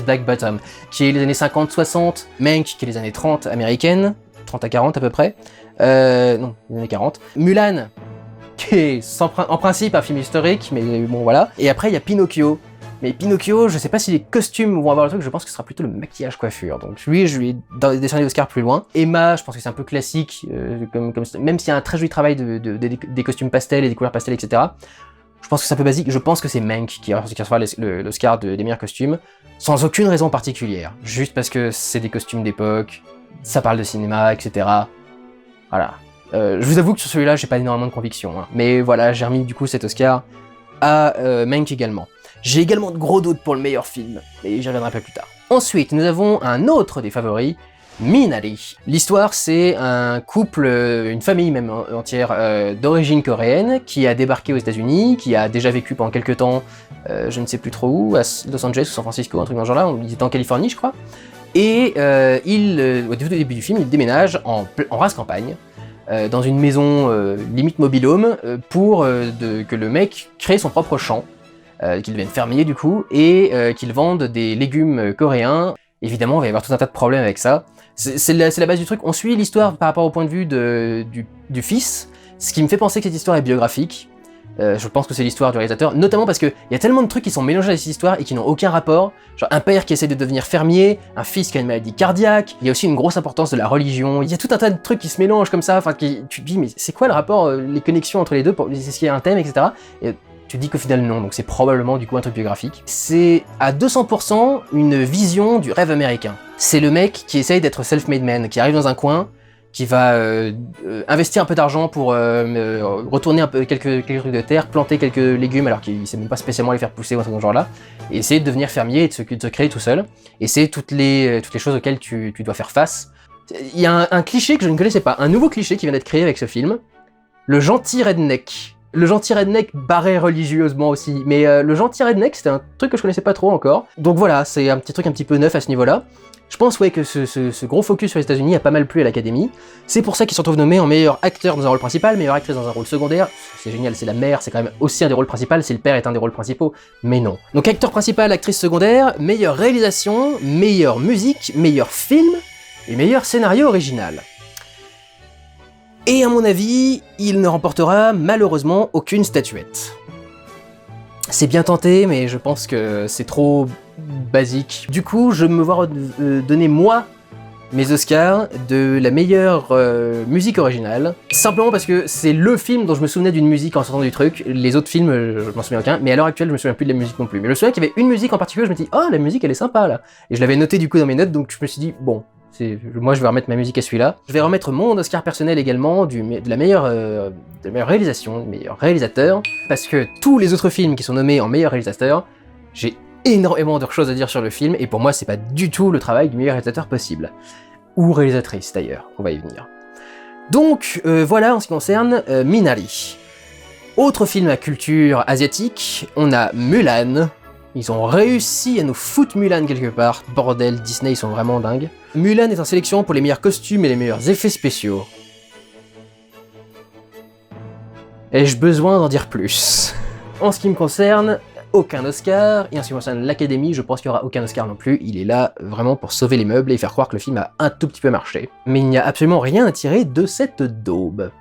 Black Bottom, qui est les années 50-60, Mank, qui est les années 30 américaines, 30 à 40 à peu près, non, les années 40, Mulan, qui est en principe un film historique, mais bon voilà, et après il y a Pinocchio. Mais Pinocchio, je sais pas si les costumes vont avoir le truc, je pense que ce sera plutôt le maquillage coiffure. Donc lui, je lui ai décerné l'Oscar plus loin. Emma, je pense que c'est un peu classique, même s'il y a un très joli travail des costumes pastels et des couleurs pastels, etc. Je pense que c'est un peu basique, je pense que c'est Mank qui recevra l'Oscar des meilleurs costumes, sans aucune raison particulière. Juste parce que c'est des costumes d'époque, ça parle de cinéma, etc. Voilà. Je vous avoue que sur celui-là, j'ai pas énormément de conviction, hein. Mais voilà, j'ai remis du coup cet Oscar à Mank également. J'ai également de gros doutes pour le meilleur film, mais j'y reviendrai un peu plus tard. Ensuite, nous avons un autre des favoris, Minari. L'histoire, c'est un couple, une famille même entière d'origine coréenne, qui a débarqué aux États-Unis, qui a déjà vécu pendant quelques temps, je ne sais plus trop où, à Los Angeles ou San Francisco, un truc dans ce genre-là, ils étaient en Californie, je crois. Et au début du film, ils déménagent en race campagne, dans une maison limite mobil-home, pour que le mec crée son propre champ. Qu'il devienne fermier du coup, et qu'il vende des légumes coréens. Évidemment, il va y avoir tout un tas de problèmes avec ça. C'est la base du truc. On suit l'histoire par rapport au point de vue du fils, ce qui me fait penser que cette histoire est biographique. Je pense que c'est l'histoire du réalisateur, notamment parce qu'il y a tellement de trucs qui sont mélangés à cette histoire et qui n'ont aucun rapport. Genre un père qui essaie de devenir fermier, un fils qui a une maladie cardiaque, il y a aussi une grosse importance de la religion, il y a tout un tas de trucs qui se mélangent comme ça, enfin tu te dis mais c'est quoi le rapport, les connexions entre les deux, est-ce qu'il y a un thème, etc. Et tu dis qu'au final non, donc c'est probablement du coup un truc biographique. C'est à 200% une vision du rêve américain. C'est le mec qui essaye d'être self-made man, qui arrive dans un coin, qui va investir un peu d'argent pour retourner un peu quelques trucs de terre, planter quelques légumes alors qu'il sait même pas spécialement les faire pousser ou un truc dans ce genre-là, et essayer de devenir fermier et de se créer tout seul. Et c'est toutes les choses auxquelles tu dois faire face. Il y a un cliché que je ne connaissais pas, un nouveau cliché qui vient d'être créé avec ce film, le gentil redneck. Le gentil redneck barré religieusement aussi, mais le gentil redneck c'était un truc que je connaissais pas trop encore. Donc voilà, c'est un petit truc un petit peu neuf à ce niveau-là. Je pense ouais que ce gros focus sur les États-Unis a pas mal plu à l'Académie. C'est pour ça qu'ils se retrouvent nommés en meilleur acteur dans un rôle principal, meilleure actrice dans un rôle secondaire. C'est génial, c'est la mère, c'est quand même aussi un des rôles principaux, si le père est un des rôles principaux, mais non. Donc acteur principal, actrice secondaire, meilleure réalisation, meilleure musique, meilleur film et meilleur scénario original. Et à mon avis, il ne remportera malheureusement aucune statuette. C'est bien tenté, mais je pense que c'est trop basique. Du coup, je me vois donner moi mes Oscars de la meilleure musique originale, simplement parce que c'est le film dont je me souvenais d'une musique en sortant du truc. Les autres films, je m'en souviens aucun, mais à l'heure actuelle, je me souviens plus de la musique non plus. Mais je me souviens qu'il y avait une musique en particulier, je me dis « Oh, la musique, elle est sympa, là !» Et je l'avais noté du coup dans mes notes, donc je me suis dit « Bon, moi je vais remettre ma musique à celui-là. » Je vais remettre mon Oscar personnel également de la meilleure réalisation, du meilleur réalisateur, parce que tous les autres films qui sont nommés en meilleur réalisateur, j'ai énormément de choses à dire sur le film, et pour moi c'est pas du tout le travail du meilleur réalisateur possible. Ou réalisatrice d'ailleurs, on va y venir. Donc voilà en ce qui concerne Minari. Autre film à culture asiatique, on a Mulan. Ils ont réussi à nous foutre Mulan quelque part. Bordel, Disney, ils sont vraiment dingues. Mulan est en sélection pour les meilleurs costumes et les meilleurs effets spéciaux. Ai-je besoin d'en dire plus? En ce qui me concerne, aucun Oscar, et en ce qui concerne l'Académie, je pense qu'il n'y aura aucun Oscar non plus, il est là vraiment pour sauver les meubles et faire croire que le film a un tout petit peu marché. Mais il n'y a absolument rien à tirer de cette daube.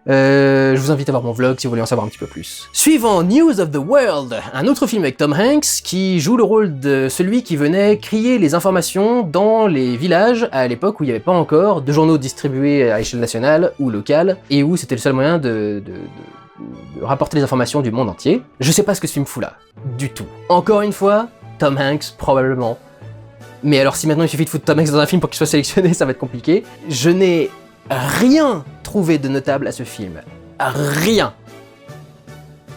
Je vous invite à voir mon vlog si vous voulez en savoir un petit peu plus. Suivant, News of the World, un autre film avec Tom Hanks qui joue le rôle de celui qui venait crier les informations dans les villages à l'époque où il n'y avait pas encore de journaux distribués à échelle nationale ou locale et où c'était le seul moyen de rapporter les informations du monde entier. Je sais pas ce que ce film fout là, du tout. Encore une fois, Tom Hanks, probablement. Mais alors si maintenant il suffit de foutre Tom Hanks dans un film pour qu'il soit sélectionné, ça va être compliqué. Je n'ai rien trouvé de notable à ce film. Rien.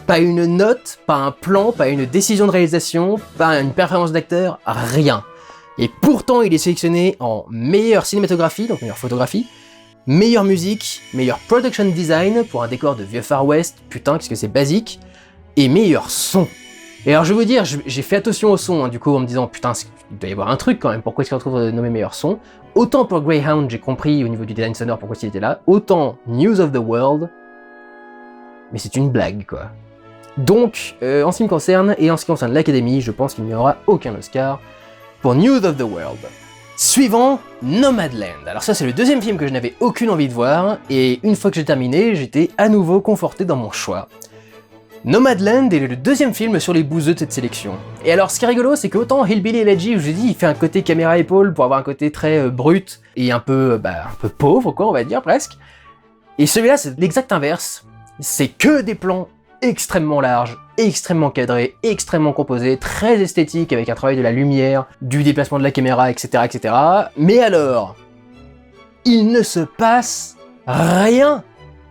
Pas une note, pas un plan, pas une décision de réalisation, pas une performance d'acteur, rien. Et pourtant il est sélectionné en meilleure cinématographie, donc meilleure photographie, meilleure musique, meilleur production design pour un décor de vieux Far West, putain qu'est-ce que c'est basique, et meilleur son. Et alors je vais vous dire, j'ai fait attention au son, hein, du coup en me disant putain il doit y avoir un truc quand même, pourquoi est-ce qu'il retrouve nommé meilleur son. Autant pour Greyhound j'ai compris au niveau du design sonore pourquoi il était là, autant News of the World, mais c'est une blague quoi. Donc en ce qui me concerne, et en ce qui concerne l'Académie, je pense qu'il n'y aura aucun Oscar pour News of the World. Suivant, Nomadland. Alors ça c'est le deuxième film que je n'avais aucune envie de voir, et une fois que j'ai terminé, j'étais à nouveau conforté dans mon choix. Nomadland est le deuxième film sur les bouseux de cette sélection. Et alors ce qui est rigolo, c'est qu'autant Hillbilly Elegy, où je dis, il fait un côté caméra-épaule pour avoir un côté très brut et un peu pauvre, quoi, on va dire presque. Et celui-là, c'est l'exact inverse. C'est que des plans extrêmement larges, extrêmement cadrés, extrêmement composés, très esthétiques, avec un travail de la lumière, du déplacement de la caméra, etc., etc. Mais alors, il ne se passe rien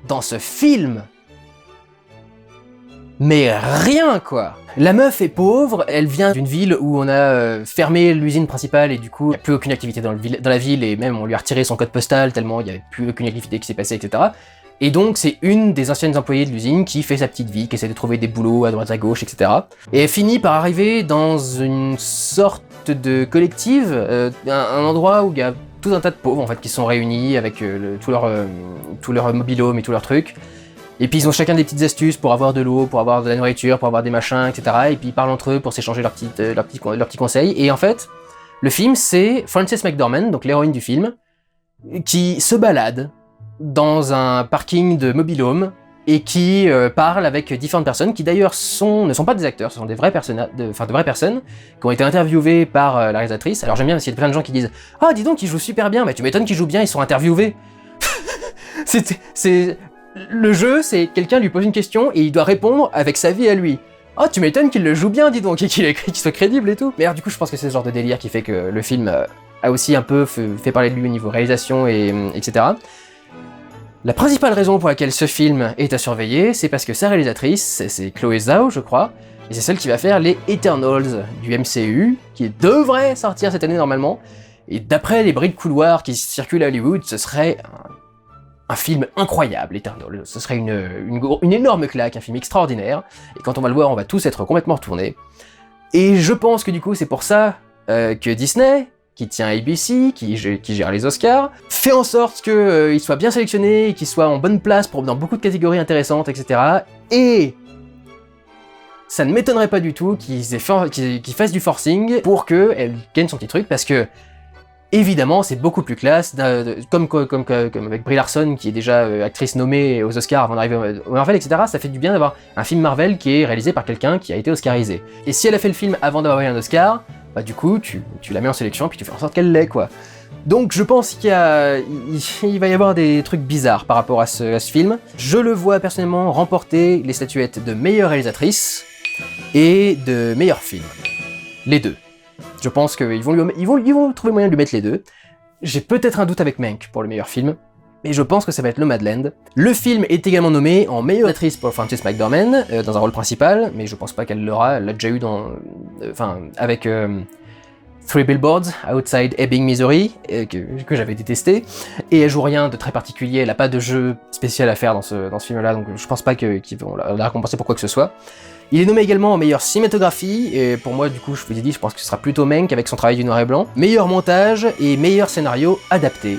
dans ce film. Mais rien quoi. La meuf est pauvre, elle vient d'une ville où on a fermé l'usine principale et du coup il n'y a plus aucune activité dans la ville et même on lui a retiré son code postal tellement il n'y avait plus aucune activité qui s'est passée, etc. Et donc c'est une des anciennes employées de l'usine qui fait sa petite vie, qui essaie de trouver des boulots à droite à gauche, etc. Et elle finit par arriver dans une sorte de collective, un endroit où il y a tout un tas de pauvres en fait qui sont réunis avec tout leur mobil-home et tous leurs trucs. Et puis ils ont chacun des petites astuces pour avoir de l'eau, pour avoir de la nourriture, pour avoir des machins, etc. Et puis ils parlent entre eux pour s'échanger leurs petits conseils. Et en fait, le film, c'est Frances McDormand, donc l'héroïne du film, qui se balade dans un parking de mobil-home et qui parle avec différentes personnes qui d'ailleurs ne sont pas des acteurs, ce sont des vraies personnes, de vraies personnes qui ont été interviewées par la réalisatrice. Alors j'aime bien parce qu'il y a plein de gens qui disent « Ah, dis donc, ils jouent super bien, bah tu m'étonnes qu'ils jouent bien, ils sont interviewés !» Le jeu, c'est quelqu'un lui pose une question et il doit répondre avec sa vie à lui. Oh, tu m'étonnes qu'il le joue bien, dis donc, et qu'il soit crédible et tout. Mais alors du coup, je pense que c'est ce genre de délire qui fait que le film a aussi un peu fait parler de lui au niveau réalisation, etc. La principale raison pour laquelle ce film est à surveiller, c'est parce que sa réalisatrice, c'est Chloé Zhao, je crois, et c'est celle qui va faire les Eternals du MCU, qui devrait sortir cette année normalement. Et d'après les bruits de couloir qui circulent à Hollywood, ce serait un film incroyable, Eternal. Ce serait une énorme claque, un film extraordinaire, et quand on va le voir, on va tous être complètement retournés. Et je pense que du coup, c'est pour ça que Disney, qui tient ABC, qui gère les Oscars, fait en sorte qu'il soit bien sélectionné, qu'il soit en bonne place dans beaucoup de catégories intéressantes, etc. Et ça ne m'étonnerait pas du tout qu'ils fassent du forcing pour qu'elle gagne son petit truc, parce que évidemment, c'est beaucoup plus classe, comme avec Brie Larson, qui est déjà actrice nommée aux Oscars avant d'arriver au Marvel, etc. Ça fait du bien d'avoir un film Marvel qui est réalisé par quelqu'un qui a été oscarisé. Et si elle a fait le film avant d'avoir eu un Oscar, bah du coup, tu la mets en sélection, puis tu fais en sorte qu'elle l'ait, quoi. Donc je pense qu'il va y avoir des trucs bizarres par rapport à ce film. Je le vois personnellement remporter les statuettes de meilleure réalisatrice et de meilleur film. Les deux. Je pense qu'ils vont trouver moyen de lui mettre les deux. J'ai peut-être un doute avec Mank pour le meilleur film, mais je pense que ça va être Nomadland. Le film est également nommé en meilleure actrice pour Frances McDormand, dans un rôle principal, mais je pense pas qu'elle l'aura, elle l'a déjà eu avec Three Billboards Outside Ebbing, Missouri, que j'avais détesté, et elle joue rien de très particulier, elle a pas de jeu spécial à faire dans ce film-là, donc je pense pas qu'ils vont la récompenser pour quoi que ce soit. Il est nommé également en meilleure cinématographie, et pour moi, du coup, je vous ai dit, je pense que ce sera plutôt Mank avec son travail du noir et blanc. Meilleur montage et meilleur scénario adapté.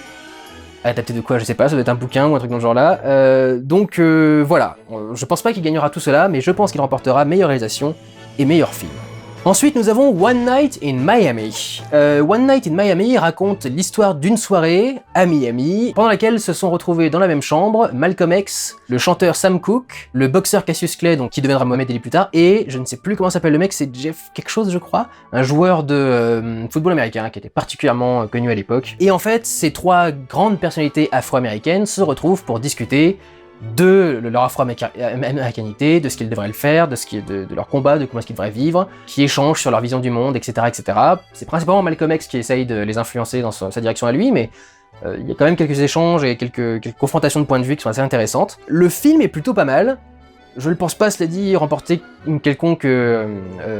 Adapté de quoi, je sais pas, ça doit être un bouquin ou un truc dans ce genre-là. Donc voilà, je pense pas qu'il gagnera tout cela, mais je pense qu'il remportera meilleure réalisation et meilleur film. Ensuite, nous avons One Night in Miami. One Night in Miami raconte l'histoire d'une soirée à Miami, pendant laquelle se sont retrouvés dans la même chambre Malcolm X, le chanteur Sam Cooke, le boxeur Cassius Clay, donc qui deviendra Mohamed Ali plus tard, et je ne sais plus comment s'appelle le mec, c'est Jeff quelque chose je crois, un joueur de football américain qui était particulièrement connu à l'époque. Et en fait, ces trois grandes personnalités afro-américaines se retrouvent pour discuter de leur afro-américanité, de ce qu'ils devraient le faire, de leur combat, de comment est-ce qu'ils devraient vivre, qui échangent sur leur vision du monde, etc. etc. C'est principalement Malcolm X qui essaye de les influencer dans sa direction à lui, mais il y a quand même quelques échanges et quelques confrontations de points de vue qui sont assez intéressantes. Le film est plutôt pas mal, je ne pense pas, cela dit, remporter une quelconque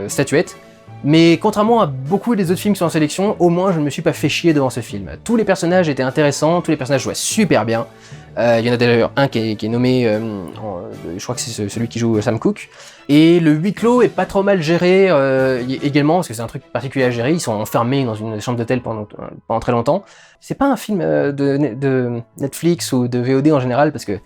statuette, mais contrairement à beaucoup des autres films qui sont en sélection, au moins je ne me suis pas fait chier devant ce film. Tous les personnages étaient intéressants, tous les personnages jouaient super bien. Il y en a d'ailleurs un qui est nommé, je crois que c'est celui qui joue Sam Cooke. Et le huis clos est pas trop mal géré également, parce que c'est un truc particulier à gérer. Ils sont enfermés dans une chambre d'hôtel pendant très longtemps. C'est pas un film de Netflix ou de VOD en général, parce que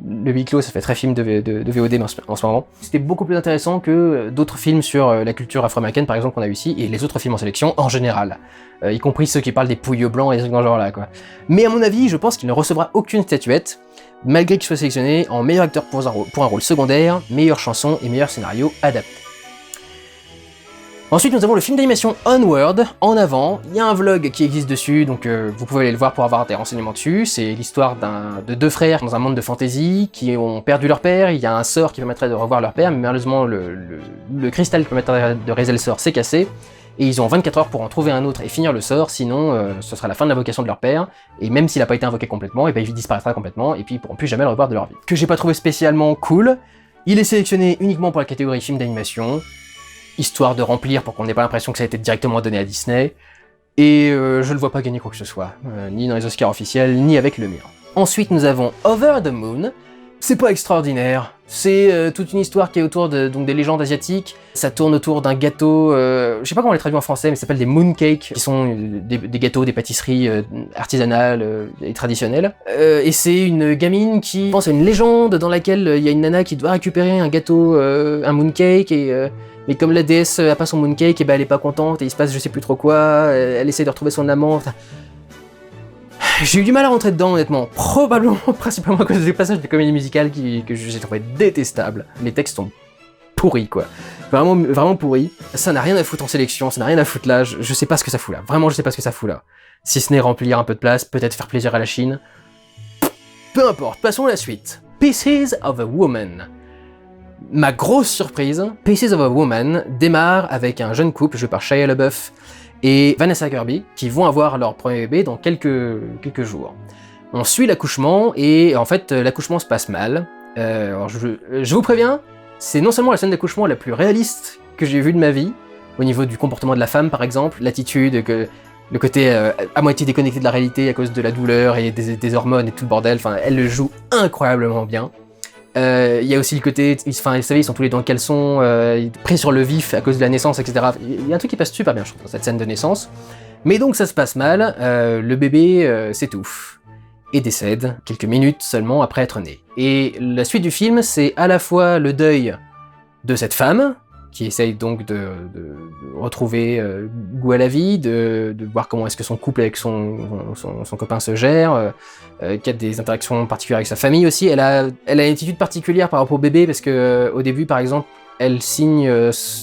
le huis clos, ça fait très film de VOD en ce moment. C'était beaucoup plus intéressant que d'autres films sur la culture afro-américaine, par exemple, qu'on a eu ici, et les autres films en sélection en général. Y compris ceux qui parlent des pouilles blancs et des trucs dans ce genre-là, quoi. Mais à mon avis, je pense qu'il ne recevra aucune statuette, malgré qu'il soit sélectionné en meilleur acteur pour un rôle secondaire, meilleure chanson et meilleur scénario adapté. Ensuite, nous avons le film d'animation Onward, En Avant. Il y a un vlog qui existe dessus, donc vous pouvez aller le voir pour avoir des renseignements dessus. C'est l'histoire de deux frères dans un monde de fantasy qui ont perdu leur père. Il y a un sort qui permettrait de revoir leur père, mais malheureusement, le cristal qui permettrait de réaliser le sort s'est cassé. Et ils ont 24 heures pour en trouver un autre et finir le sort, sinon ce sera la fin de l'invocation de leur père, et même s'il n'a pas été invoqué complètement, et ben il disparaîtra complètement, et puis ils pourront plus jamais le revoir de leur vie. Que j'ai pas trouvé spécialement cool, il est sélectionné uniquement pour la catégorie film d'animation, histoire de remplir pour qu'on n'ait pas l'impression que ça a été directement donné à Disney, et je le vois pas gagner quoi que ce soit, ni dans les Oscars officiels, ni avec le mien. Ensuite nous avons Over the Moon. C'est pas extraordinaire, c'est toute une histoire qui est autour donc des légendes asiatiques. Ça tourne autour d'un gâteau, je sais pas comment on les traduit en français, mais ça s'appelle des mooncakes, qui sont des gâteaux, des pâtisseries artisanales et traditionnelles. Et c'est une gamine qui pense à une légende dans laquelle il y a une nana qui doit récupérer un gâteau, un mooncake, mais comme la déesse a pas son mooncake, et ben elle est pas contente, et il se passe je sais plus trop quoi, elle essaie de retrouver son amant. J'ai eu du mal à rentrer dedans, honnêtement. Probablement, principalement à cause des passages de comédie musicale que j'ai trouvé détestables. Les textes sont pourris, quoi. Vraiment, vraiment pourris. Ça n'a rien à foutre en sélection, ça n'a rien à foutre là. Je sais pas ce que ça fout là. Vraiment, je sais pas ce que ça fout là. Si ce n'est remplir un peu de place, peut-être faire plaisir à la Chine. Peu importe, passons à la suite. Pieces of a Woman. Ma grosse surprise, Pieces of a Woman démarre avec un jeune couple joué par Shia LaBeouf et Vanessa Kirby, qui vont avoir leur premier bébé dans quelques jours. On suit l'accouchement, et en fait, l'accouchement se passe mal. Alors je vous préviens, c'est non seulement la scène d'accouchement la plus réaliste que j'ai vue de ma vie, au niveau du comportement de la femme par exemple, l'attitude, le côté à moitié déconnecté de la réalité à cause de la douleur et des hormones et tout le bordel, enfin, elle le joue incroyablement bien. Il y a aussi le côté, vous savez, ils sont tous les deux en caleçon, pris sur le vif à cause de la naissance, etc. Il y a un truc qui passe super bien, je trouve, dans cette scène de naissance. Mais donc ça se passe mal, le bébé s'étouffe et décède quelques minutes seulement après être né. Et la suite du film, c'est à la fois le deuil de cette femme, qui essaye donc de retrouver goût à la vie, de voir comment est-ce que son couple avec son copain se gère, qui a des interactions particulières avec sa famille aussi. Elle a une attitude particulière par rapport au bébé, parce que au début, par exemple, elle signe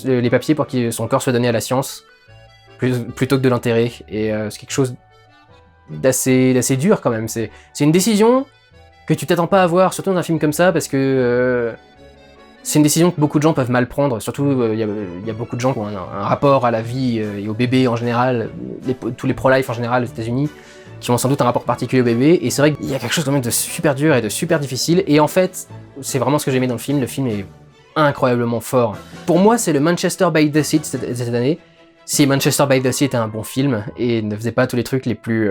les papiers pour que son corps soit donné à la science, plutôt que de l'enterrer, et c'est quelque chose d'assez dur quand même. C'est une décision que tu t'attends pas à voir, surtout dans un film comme ça, parce que c'est une décision que beaucoup de gens peuvent mal prendre, surtout il y a beaucoup de gens qui ont un rapport à la vie et au bébé en général, tous les pro-life en général aux États-Unis, qui ont sans doute un rapport particulier au bébé, et c'est vrai qu'il y a quelque chose quand même de super dur et de super difficile, et en fait, c'est vraiment ce que j'ai aimé dans le film est incroyablement fort. Pour moi, c'est le Manchester by the Sea de cette année. Si Manchester by the Sea était un bon film, et ne faisait pas tous les trucs les plus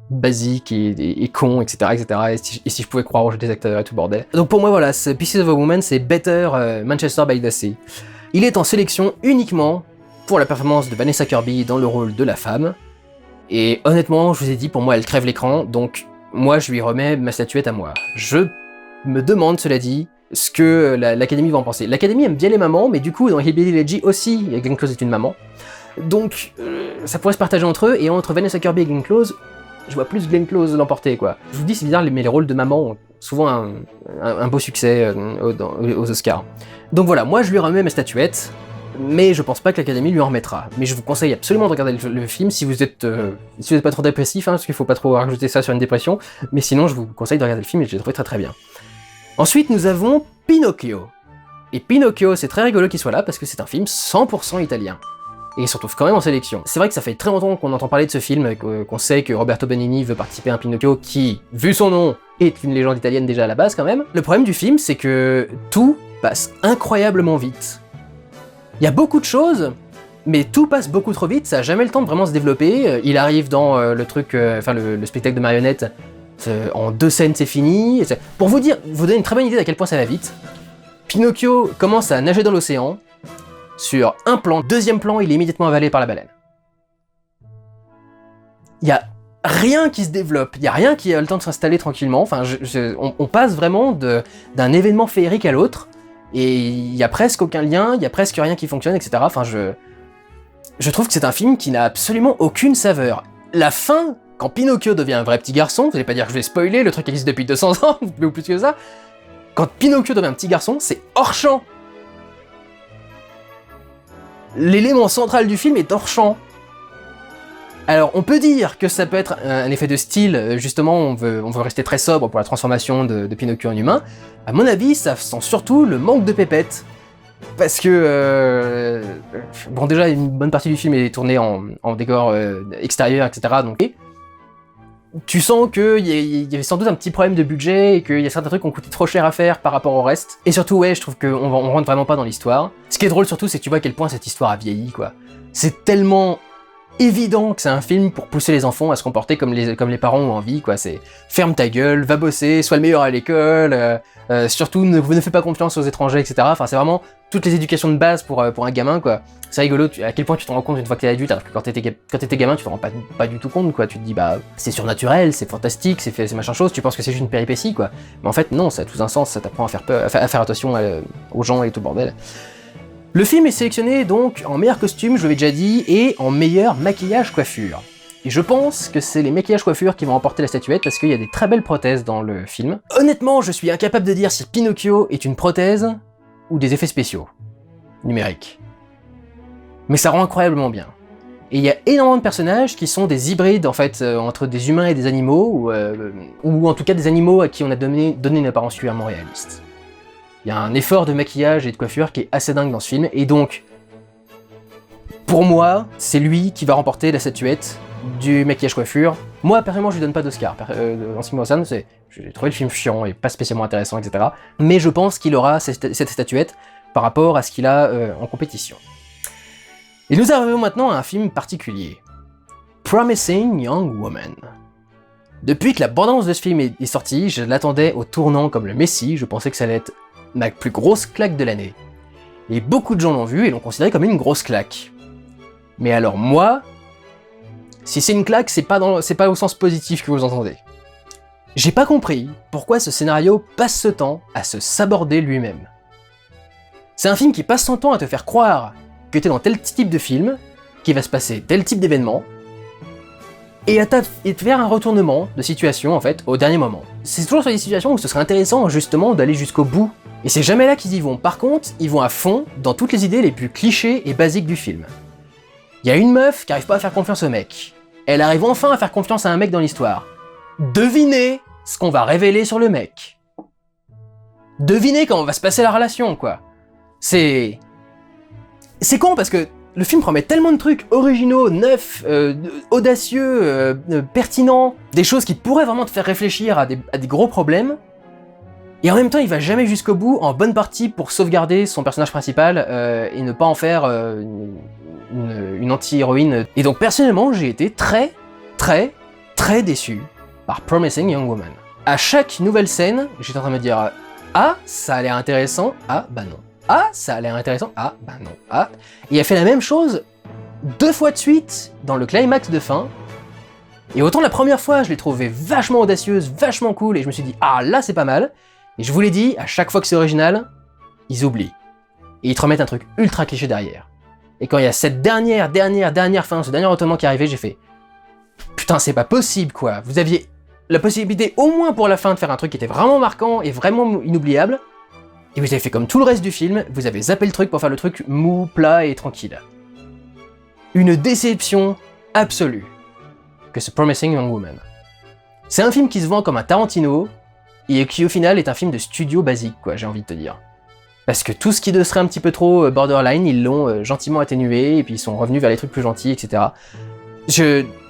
basiques et cons, etc., etc., et si je pouvais croire au jeu des acteurs et tout bordel. Donc pour moi, voilà, Pieces of a Woman, c'est Better Manchester by the Sea. Il est en sélection uniquement pour la performance de Vanessa Kirby dans le rôle de la femme, et honnêtement, je vous ai dit, pour moi, elle crève l'écran, donc moi, je lui remets ma statuette à moi. Je me demande, cela dit, ce que l'Académie va en penser. L'Académie aime bien les mamans, mais du coup, dans Hillbilly Elegy aussi, Glenn Close est une maman. Donc, ça pourrait se partager entre eux, et entre Vanessa Kirby et Glenn Close, je vois plus Glenn Close l'emporter, quoi. Je vous dis, c'est bizarre, mais les rôles de maman ont souvent un beau succès aux Oscars. Donc voilà, moi je lui remets ma statuette, mais je pense pas que l'Académie lui en remettra. Mais je vous conseille absolument de regarder le film si vous êtes pas trop dépressif, hein, parce qu'il faut pas trop rajouter ça sur une dépression, mais sinon je vous conseille de regarder le film et je l'ai trouvé très très bien. Ensuite nous avons Pinocchio. Et Pinocchio, c'est très rigolo qu'il soit là parce que c'est un film 100% italien. Et il se retrouve quand même en sélection. C'est vrai que ça fait très longtemps qu'on entend parler de ce film, qu'on sait que Roberto Benigni veut participer à un Pinocchio qui, vu son nom, est une légende italienne déjà à la base quand même. Le problème du film, c'est que tout passe incroyablement vite. Il y a beaucoup de choses, mais tout passe beaucoup trop vite, ça a jamais le temps de vraiment se développer. Il arrive dans le spectacle de marionnettes, en 2 scènes c'est fini. Pour vous donner une très bonne idée d'à quel point ça va vite, Pinocchio commence à nager dans l'océan, sur un plan, deuxième plan, il est immédiatement avalé par la baleine. Il y a rien qui se développe, il y a rien qui a le temps de s'installer tranquillement, enfin, on passe vraiment d'un événement féerique à l'autre, et il y a presque aucun lien, il y a presque rien qui fonctionne, etc. Enfin, je trouve que c'est un film qui n'a absolument aucune saveur. La fin, quand Pinocchio devient un vrai petit garçon, vous allez pas dire que je vais spoiler, le truc existe depuis 200 ans, ou plus que ça, quand Pinocchio devient un petit garçon, c'est hors champ. L'élément central du film est hors champ. Alors, on peut dire que ça peut être un effet de style, justement, on veut rester très sobre pour la transformation de Pinocchio en humain. À mon avis, ça sent surtout le manque de pépettes. Parce que, bon, déjà, une bonne partie du film est tournée en décor extérieur, etc. Donc, tu sens qu'il y avait sans doute un petit problème de budget et qu'il y a certains trucs qui ont coûté trop cher à faire par rapport au reste. Et surtout, ouais, je trouve qu'on rentre vraiment pas dans l'histoire. Ce qui est drôle surtout, c'est que tu vois à quel point cette histoire a vieilli, quoi. C'est tellement évident que c'est un film pour pousser les enfants à se comporter comme les parents ont envie, quoi. C'est ferme ta gueule, va bosser, sois le meilleur à l'école, surtout ne fais pas confiance aux étrangers, etc. Enfin, c'est vraiment toutes les éducations de base pour un gamin, quoi. C'est rigolo à quel point tu te rends compte une fois que t'es adulte, alors que quand t'étais gamin, tu te rends pas du tout compte, quoi. Tu te dis, bah, c'est surnaturel, c'est fantastique, c'est machin chose, tu penses que c'est juste une péripétie, quoi. Mais en fait, non, ça a tout un sens, ça t'apprend à faire attention aux gens et tout le bordel. Le film est sélectionné donc en meilleur costume, je l'avais déjà dit, et en meilleur maquillage coiffure. Et je pense que c'est les maquillages coiffures qui vont remporter la statuette parce qu'il y a des très belles prothèses dans le film. Honnêtement, je suis incapable de dire si Pinocchio est une prothèse ou des effets spéciaux numériques. Mais ça rend incroyablement bien. Et il y a énormément de personnages qui sont des hybrides en fait entre des humains et des animaux, ou en tout cas des animaux à qui on a donné une apparence particulièrement réaliste. Il y a un effort de maquillage et de coiffure qui est assez dingue dans ce film, et donc, pour moi, c'est lui qui va remporter la statuette du maquillage coiffure. Moi, personnellement, je lui donne pas d'Oscar. En ce qui me concerne, j'ai trouvé le film chiant et pas spécialement intéressant, etc. Mais je pense qu'il aura cette statuette par rapport à ce qu'il a en compétition. Et nous arrivons maintenant à un film particulier. Promising Young Woman. Depuis que la bande-annonce de ce film est sortie, je l'attendais au tournant comme le Messie, je pensais que ça allait être ma plus grosse claque de l'année. Et beaucoup de gens l'ont vu et l'ont considéré comme une grosse claque. Mais alors moi, si c'est une claque, c'est pas au sens positif que vous entendez. J'ai pas compris pourquoi ce scénario passe ce temps à se saborder lui-même. C'est un film qui passe son temps à te faire croire que t'es dans tel type de film, qu'il va se passer tel type d'événement, et te faire un retournement de situation en fait au dernier moment. C'est toujours sur des situations où ce serait intéressant justement d'aller jusqu'au bout. Et c'est jamais là qu'ils y vont. Par contre, ils vont à fond dans toutes les idées les plus clichés et basiques du film. Il y a une meuf qui arrive pas à faire confiance au mec. Elle arrive enfin à faire confiance à un mec dans l'histoire. Devinez ce qu'on va révéler sur le mec. Devinez comment va se passer la relation, quoi. C'est con parce que le film promet tellement de trucs originaux, neufs, audacieux, pertinents, des choses qui pourraient vraiment te faire réfléchir à des gros problèmes, et en même temps il va jamais jusqu'au bout, en bonne partie pour sauvegarder son personnage principal et ne pas en faire une anti-héroïne. Et donc personnellement j'ai été très déçu par Promising Young Woman. À chaque nouvelle scène, j'étais en train de me dire « Ah, ça a l'air intéressant, ah bah non. Ah, ça a l'air intéressant, ah bah non. Ah ». Et il a fait la même chose 2 fois de suite dans le climax de fin. Et autant la première fois, je l'ai trouvée vachement audacieuse, vachement cool, et je me suis dit « Ah, là c'est pas mal ». Et je vous l'ai dit, à chaque fois que c'est original, ils oublient. Et ils te remettent un truc ultra cliché derrière. Et quand il y a cette dernière fin, ce dernier retournement qui est arrivé, j'ai fait putain, c'est pas possible quoi. Vous aviez la possibilité au moins pour la fin de faire un truc qui était vraiment marquant et vraiment inoubliable. Et vous avez fait comme tout le reste du film, vous avez zappé le truc pour faire le truc mou, plat et tranquille. Une déception absolue que ce Promising Young Woman. C'est un film qui se vend comme un Tarantino et qui au final est un film de studio basique quoi, j'ai envie de te dire. Parce que tout ce qui serait un petit peu trop borderline, ils l'ont gentiment atténué, et puis ils sont revenus vers les trucs plus gentils, etc.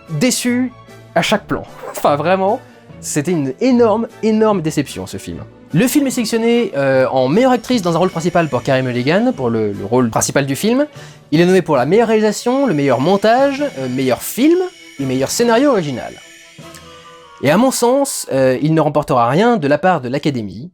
Déçu à chaque plan. Enfin vraiment, c'était une énorme déception ce film. Le film est sélectionné en meilleure actrice dans un rôle principal pour Carey Mulligan, pour le rôle principal du film. Il est nommé pour la meilleure réalisation, le meilleur montage, meilleur film et meilleur scénario original. Et à mon sens, il ne remportera rien de la part de l'Académie.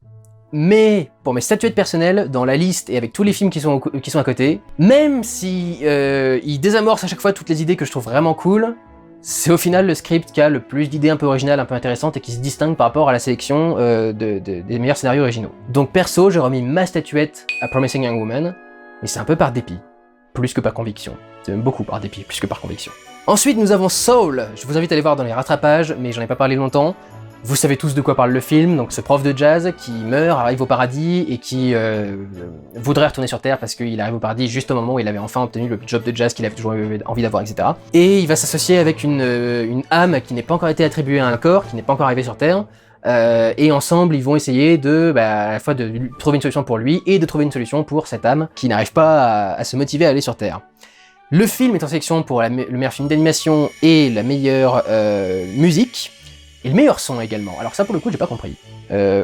Mais pour mes statuettes personnelles, dans la liste et avec tous les films qui sont à côté, même si il désamorce à chaque fois toutes les idées que je trouve vraiment cool, c'est au final le script qui a le plus d'idées un peu originales, un peu intéressantes et qui se distingue par rapport à la sélection des meilleurs scénarios originaux. Donc perso, j'ai remis ma statuette à Promising Young Woman, mais c'est un peu par dépit, plus que par conviction. C'est même beaucoup par dépit, plus que par conviction. Ensuite, nous avons Soul. Je vous invite à aller voir dans les rattrapages, mais j'en ai pas parlé longtemps. Vous savez tous de quoi parle le film, donc ce prof de jazz qui meurt, arrive au paradis et qui voudrait retourner sur Terre parce qu'il arrive au paradis juste au moment où il avait enfin obtenu le job de jazz qu'il avait toujours eu envie d'avoir, etc. Et il va s'associer avec une âme qui n'est pas encore été attribuée à un corps, qui n'est pas encore arrivé sur Terre, et ensemble ils vont essayer à la fois de trouver une solution pour lui et de trouver une solution pour cette âme qui n'arrive pas à se motiver à aller sur Terre. Le film est en sélection pour le meilleur film d'animation et la meilleure musique. Et le meilleur son également. Alors ça pour le coup j'ai pas compris.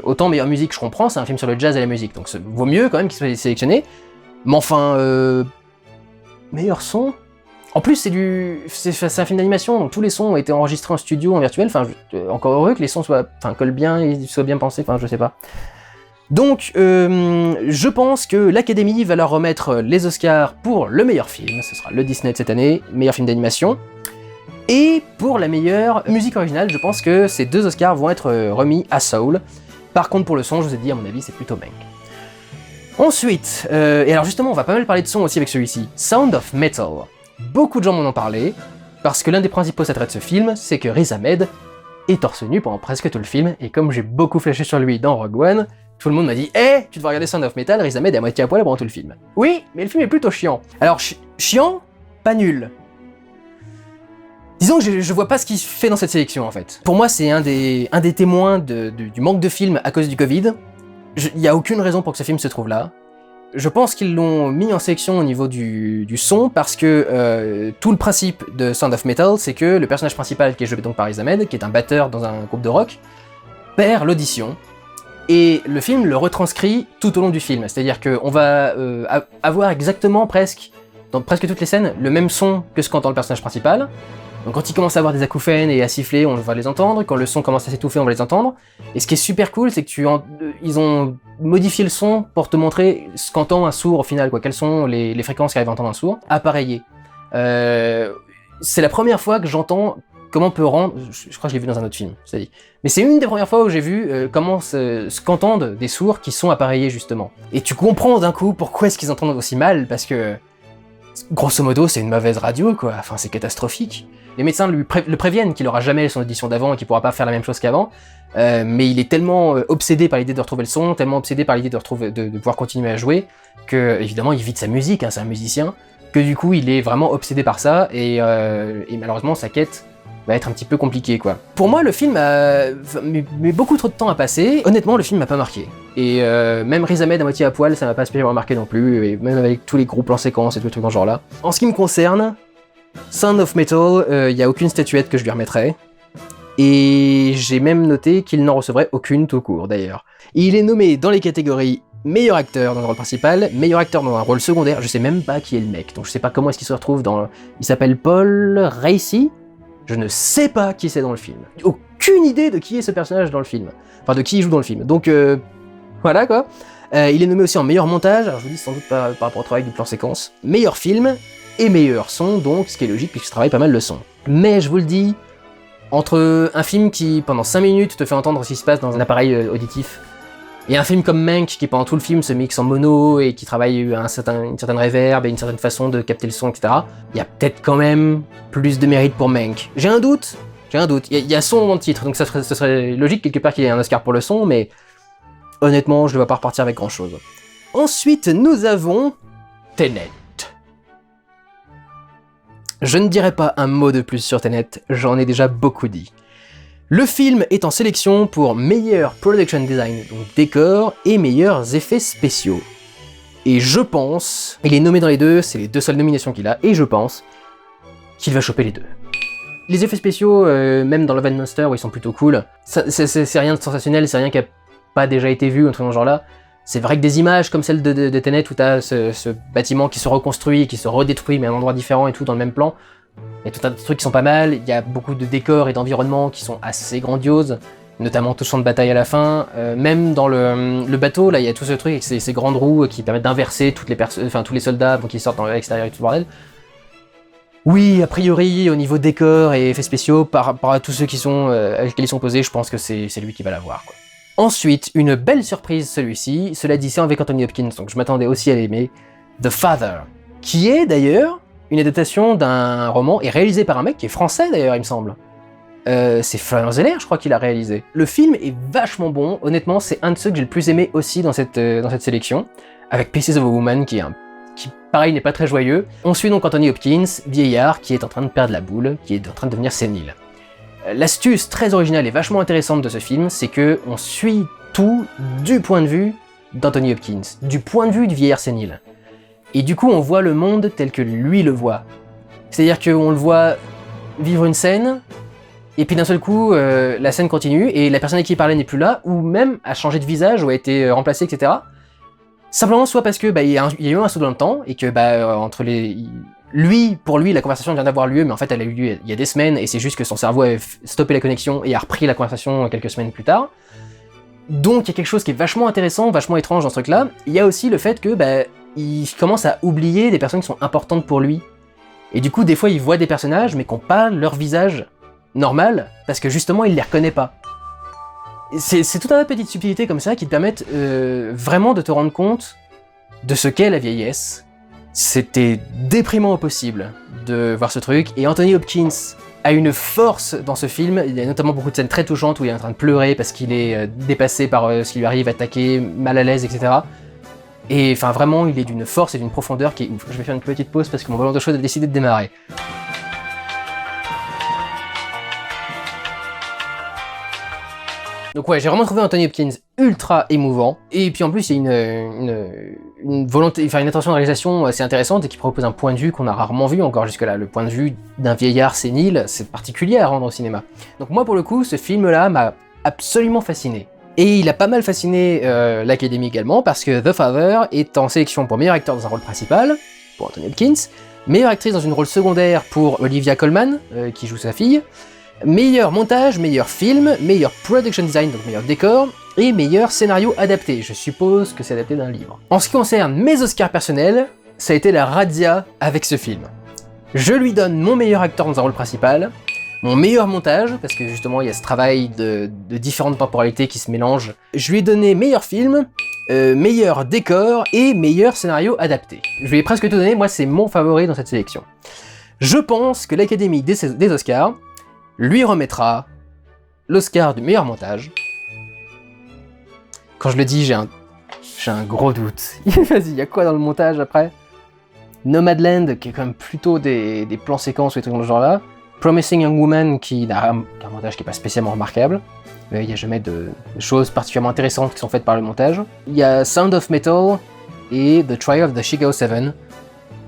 Autant meilleure musique je comprends, c'est un film sur le jazz et la musique, donc ça vaut mieux quand même qu'il soit sélectionné. Mais enfin, meilleur son. En plus c'est un film d'animation, donc tous les sons ont été enregistrés en studio, en virtuel. Enfin, encore heureux que les sons collent bien et soient bien pensés. Enfin, je sais pas. Donc, je pense que l'Académie va leur remettre les Oscars pour le meilleur film. Ce sera le Disney de cette année, meilleur film d'animation. Et pour la meilleure musique originale, je pense que ces deux Oscars vont être remis à Soul. Par contre, pour le son, je vous ai dit, à mon avis, c'est plutôt Mank. Ensuite, et alors justement, on va pas mal parler de son aussi avec celui-ci, Sound of Metal. Beaucoup de gens m'en ont parlé, parce que l'un des principaux attraits de ce film, c'est que Riz Ahmed est torse nu pendant presque tout le film, et comme j'ai beaucoup flashé sur lui dans Rogue One, tout le monde m'a dit « Eh, tu devrais regarder Sound of Metal, Riz Ahmed est à moitié à poil pendant tout le film. » Oui, mais le film est plutôt chiant. Alors, chiant, pas nul. Disons que je vois pas ce qu'il fait dans cette sélection en fait. Pour moi c'est un des témoins du manque de films à cause du Covid. Il y a aucune raison pour que ce film se trouve là. Je pense qu'ils l'ont mis en sélection au niveau du son parce que tout le principe de Sound of Metal c'est que le personnage principal qui est joué donc par Riz Ahmed, qui est un batteur dans un groupe de rock, perd l'audition. Et le film le retranscrit tout au long du film. C'est-à-dire qu'on va avoir exactement dans presque toutes les scènes, le même son que ce qu'entend le personnage principal. Donc quand il commence à avoir des acouphènes et à siffler, on va les entendre. Quand le son commence à s'étouffer, on va les entendre. Et ce qui est super cool, c'est que ils ont modifié le son pour te montrer ce qu'entend un sourd au final, quoi. Quelles sont les fréquences qu'arrive à entendre un sourd. Appareillé. C'est la première fois que j'entends comment on peut rendre... Je crois que je l'ai vu dans un autre film, ça dit. Mais c'est une des premières fois où j'ai vu comment ce qu'entendent des sourds qui sont appareillés, justement. Et tu comprends d'un coup pourquoi est-ce qu'ils entendent aussi mal, parce que... Grosso modo, c'est une mauvaise radio, quoi. Enfin, c'est catastrophique. Les médecins le préviennent qu'il aura jamais son audition d'avant et qu'il pourra pas faire la même chose qu'avant. Mais il est tellement obsédé par l'idée de retrouver le son, tellement obsédé par l'idée de pouvoir continuer à jouer, que, évidemment, il vit de sa musique, hein, c'est un musicien, que du coup, il est vraiment obsédé par ça, et malheureusement, sa quête va être un petit peu compliquée, quoi. Pour moi, le film a mis beaucoup trop de temps à passer. Honnêtement, le film m'a pas marqué. Et même Riz Ahmed à moitié à poil, ça m'a pas spécialement marqué non plus, et même avec tous les gros plans séquences et tout le truc dans ce genre-là. En ce qui me concerne, Sound of Metal, y a aucune statuette que je lui remettrais. Et j'ai même noté qu'il n'en recevrait aucune tout court, d'ailleurs. Il est nommé dans les catégories meilleur acteur dans le rôle principal, meilleur acteur dans un rôle secondaire, je sais même pas qui est le mec, donc je sais pas comment est-ce qu'il se retrouve dans... Il s'appelle Paul Raci. Je ne sais pas qui c'est dans le film. Aucune idée de qui est ce personnage dans le film. Enfin, de qui il joue dans le film. Donc, voilà quoi. Il est nommé aussi en meilleur montage, alors je vous dis sans doute par rapport au travail du plan séquence. Meilleur film et meilleur son, donc, ce qui est logique puisqu'il travaille pas mal le son. Mais je vous le dis, entre un film qui, pendant 5 minutes, te fait entendre ce qui se passe dans un appareil auditif, Et un film comme Mank, qui pendant tout le film se mixe en mono et qui travaille une certaine reverb et une certaine façon de capter le son, etc., il y a peut-être quand même plus de mérite pour Mank. J'ai un doute. Il y a son dans le titre, donc ce serait logique quelque part qu'il y ait un Oscar pour le son, mais honnêtement, je ne vais pas repartir avec grand-chose. Ensuite, nous avons Tenet. Je ne dirai pas un mot de plus sur Tenet, j'en ai déjà beaucoup dit. Le film est en sélection pour meilleur production design, donc décor, et meilleurs effets spéciaux. Et je pense, il est nommé dans les deux, c'est les deux seules nominations qu'il a, et je pense qu'il va choper les deux. Les effets spéciaux, même dans Love and Monster, où ils sont plutôt cool, c'est rien de sensationnel, c'est rien qui a pas déjà été vu, un truc dans ce genre-là. C'est vrai que des images comme celle de Tenet, où t'as ce bâtiment qui se reconstruit, qui se redétruit, mais à un endroit différent et tout, dans le même plan, il y a tout un tas de trucs qui sont pas mal, il y a beaucoup de décors et d'environnements qui sont assez grandioses, notamment tout le champ de bataille à la fin, même dans le bateau, là il y a tout ce truc avec ces grandes roues qui permettent d'inverser tous les soldats qui sortent à l'extérieur et tout le bordel. Oui, a priori, au niveau décor et effets spéciaux, par rapport à tous ceux qui sont, avec lesquels ils sont posés, je pense que c'est lui qui va l'avoir, quoi. Ensuite, une belle surprise celui-ci, cela dit c'est avec Anthony Hopkins, donc je m'attendais aussi à l'aimer, The Father, qui est d'ailleurs une adaptation d'un roman et réalisé par un mec qui est français d'ailleurs, il me semble. C'est Florian Zeller, je crois qu'il a réalisé. Le film est vachement bon, honnêtement, c'est un de ceux que j'ai le plus aimé aussi dans cette sélection, avec Pieces of a Woman qui pareil n'est pas très joyeux. On suit donc Anthony Hopkins, vieillard qui est en train de perdre la boule, qui est en train de devenir sénile. L'astuce très originale et vachement intéressante de ce film, c'est que on suit tout du point de vue d'Anthony Hopkins, du point de vue du vieillard sénile. Et du coup, on voit le monde tel que lui le voit. C'est-à-dire qu'on le voit vivre une scène, et puis d'un seul coup, la scène continue, et la personne avec qui il parlait n'est plus là, ou même a changé de visage, ou a été remplacée, etc. Simplement, soit parce que il y a eu un saut dans le temps, et que entre les... Pour lui, la conversation vient d'avoir lieu, mais en fait, elle a eu lieu il y a des semaines, et c'est juste que son cerveau a stoppé la connexion et a repris la conversation quelques semaines plus tard. Donc, il y a quelque chose qui est vachement intéressant, vachement étrange dans ce truc-là. Il y a aussi le fait que, il commence à oublier des personnes qui sont importantes pour lui. Et du coup, des fois, il voit des personnages, mais qui n'ont pas leur visage normal, parce que justement, il les reconnaît pas. C'est tout un tas de petites subtilités comme ça qui te permettent vraiment de te rendre compte de ce qu'est la vieillesse. C'était déprimant au possible de voir ce truc, et Anthony Hopkins a une force dans ce film. Il y a notamment beaucoup de scènes très touchantes où il est en train de pleurer parce qu'il est dépassé par ce qui lui arrive, attaqué, mal à l'aise, etc. Et enfin vraiment, il est d'une force et d'une profondeur qui est ouf. Je vais faire une petite pause parce que mon volant de chaud a décidé de démarrer. Donc ouais, j'ai vraiment trouvé Anthony Hopkins ultra émouvant, et puis en plus il y a une volonté, enfin une attention de réalisation assez intéressante et qui propose un point de vue qu'on a rarement vu encore jusque-là. Le point de vue d'un vieillard sénile, c'est particulier à rendre au cinéma. Donc moi pour le coup, ce film-là m'a absolument fasciné. Et il a pas mal fasciné l'Académie également, parce que The Father est en sélection pour meilleur acteur dans un rôle principal, pour Anthony Hopkins, meilleure actrice dans un rôle secondaire pour Olivia Colman, qui joue sa fille, meilleur montage, meilleur film, meilleur production design, donc meilleur décor, et meilleur scénario adapté. Je suppose que c'est adapté d'un livre. En ce qui concerne mes Oscars personnels, ça a été la razzia avec ce film. Je lui donne mon meilleur acteur dans un rôle principal, mon meilleur montage, parce que justement il y a ce travail de différentes temporalités qui se mélangent. Je lui ai donné meilleur film, meilleur décor et meilleur scénario adapté. Je lui ai presque tout donné, moi c'est mon favori dans cette sélection. Je pense que l'Académie des Oscars lui remettra l'Oscar du meilleur montage. Quand je le dis, j'ai un gros doute. Vas-y, il y a quoi dans le montage après? Nomadland, qui est quand même plutôt des plans séquences ou des trucs dans ce genre-là. Promising Young Woman, qui n'a un montage qui n'est pas spécialement remarquable. Il n'y a jamais de choses particulièrement intéressantes qui sont faites par le montage. Il y a Sound of Metal et The Trial of the Chicago 7.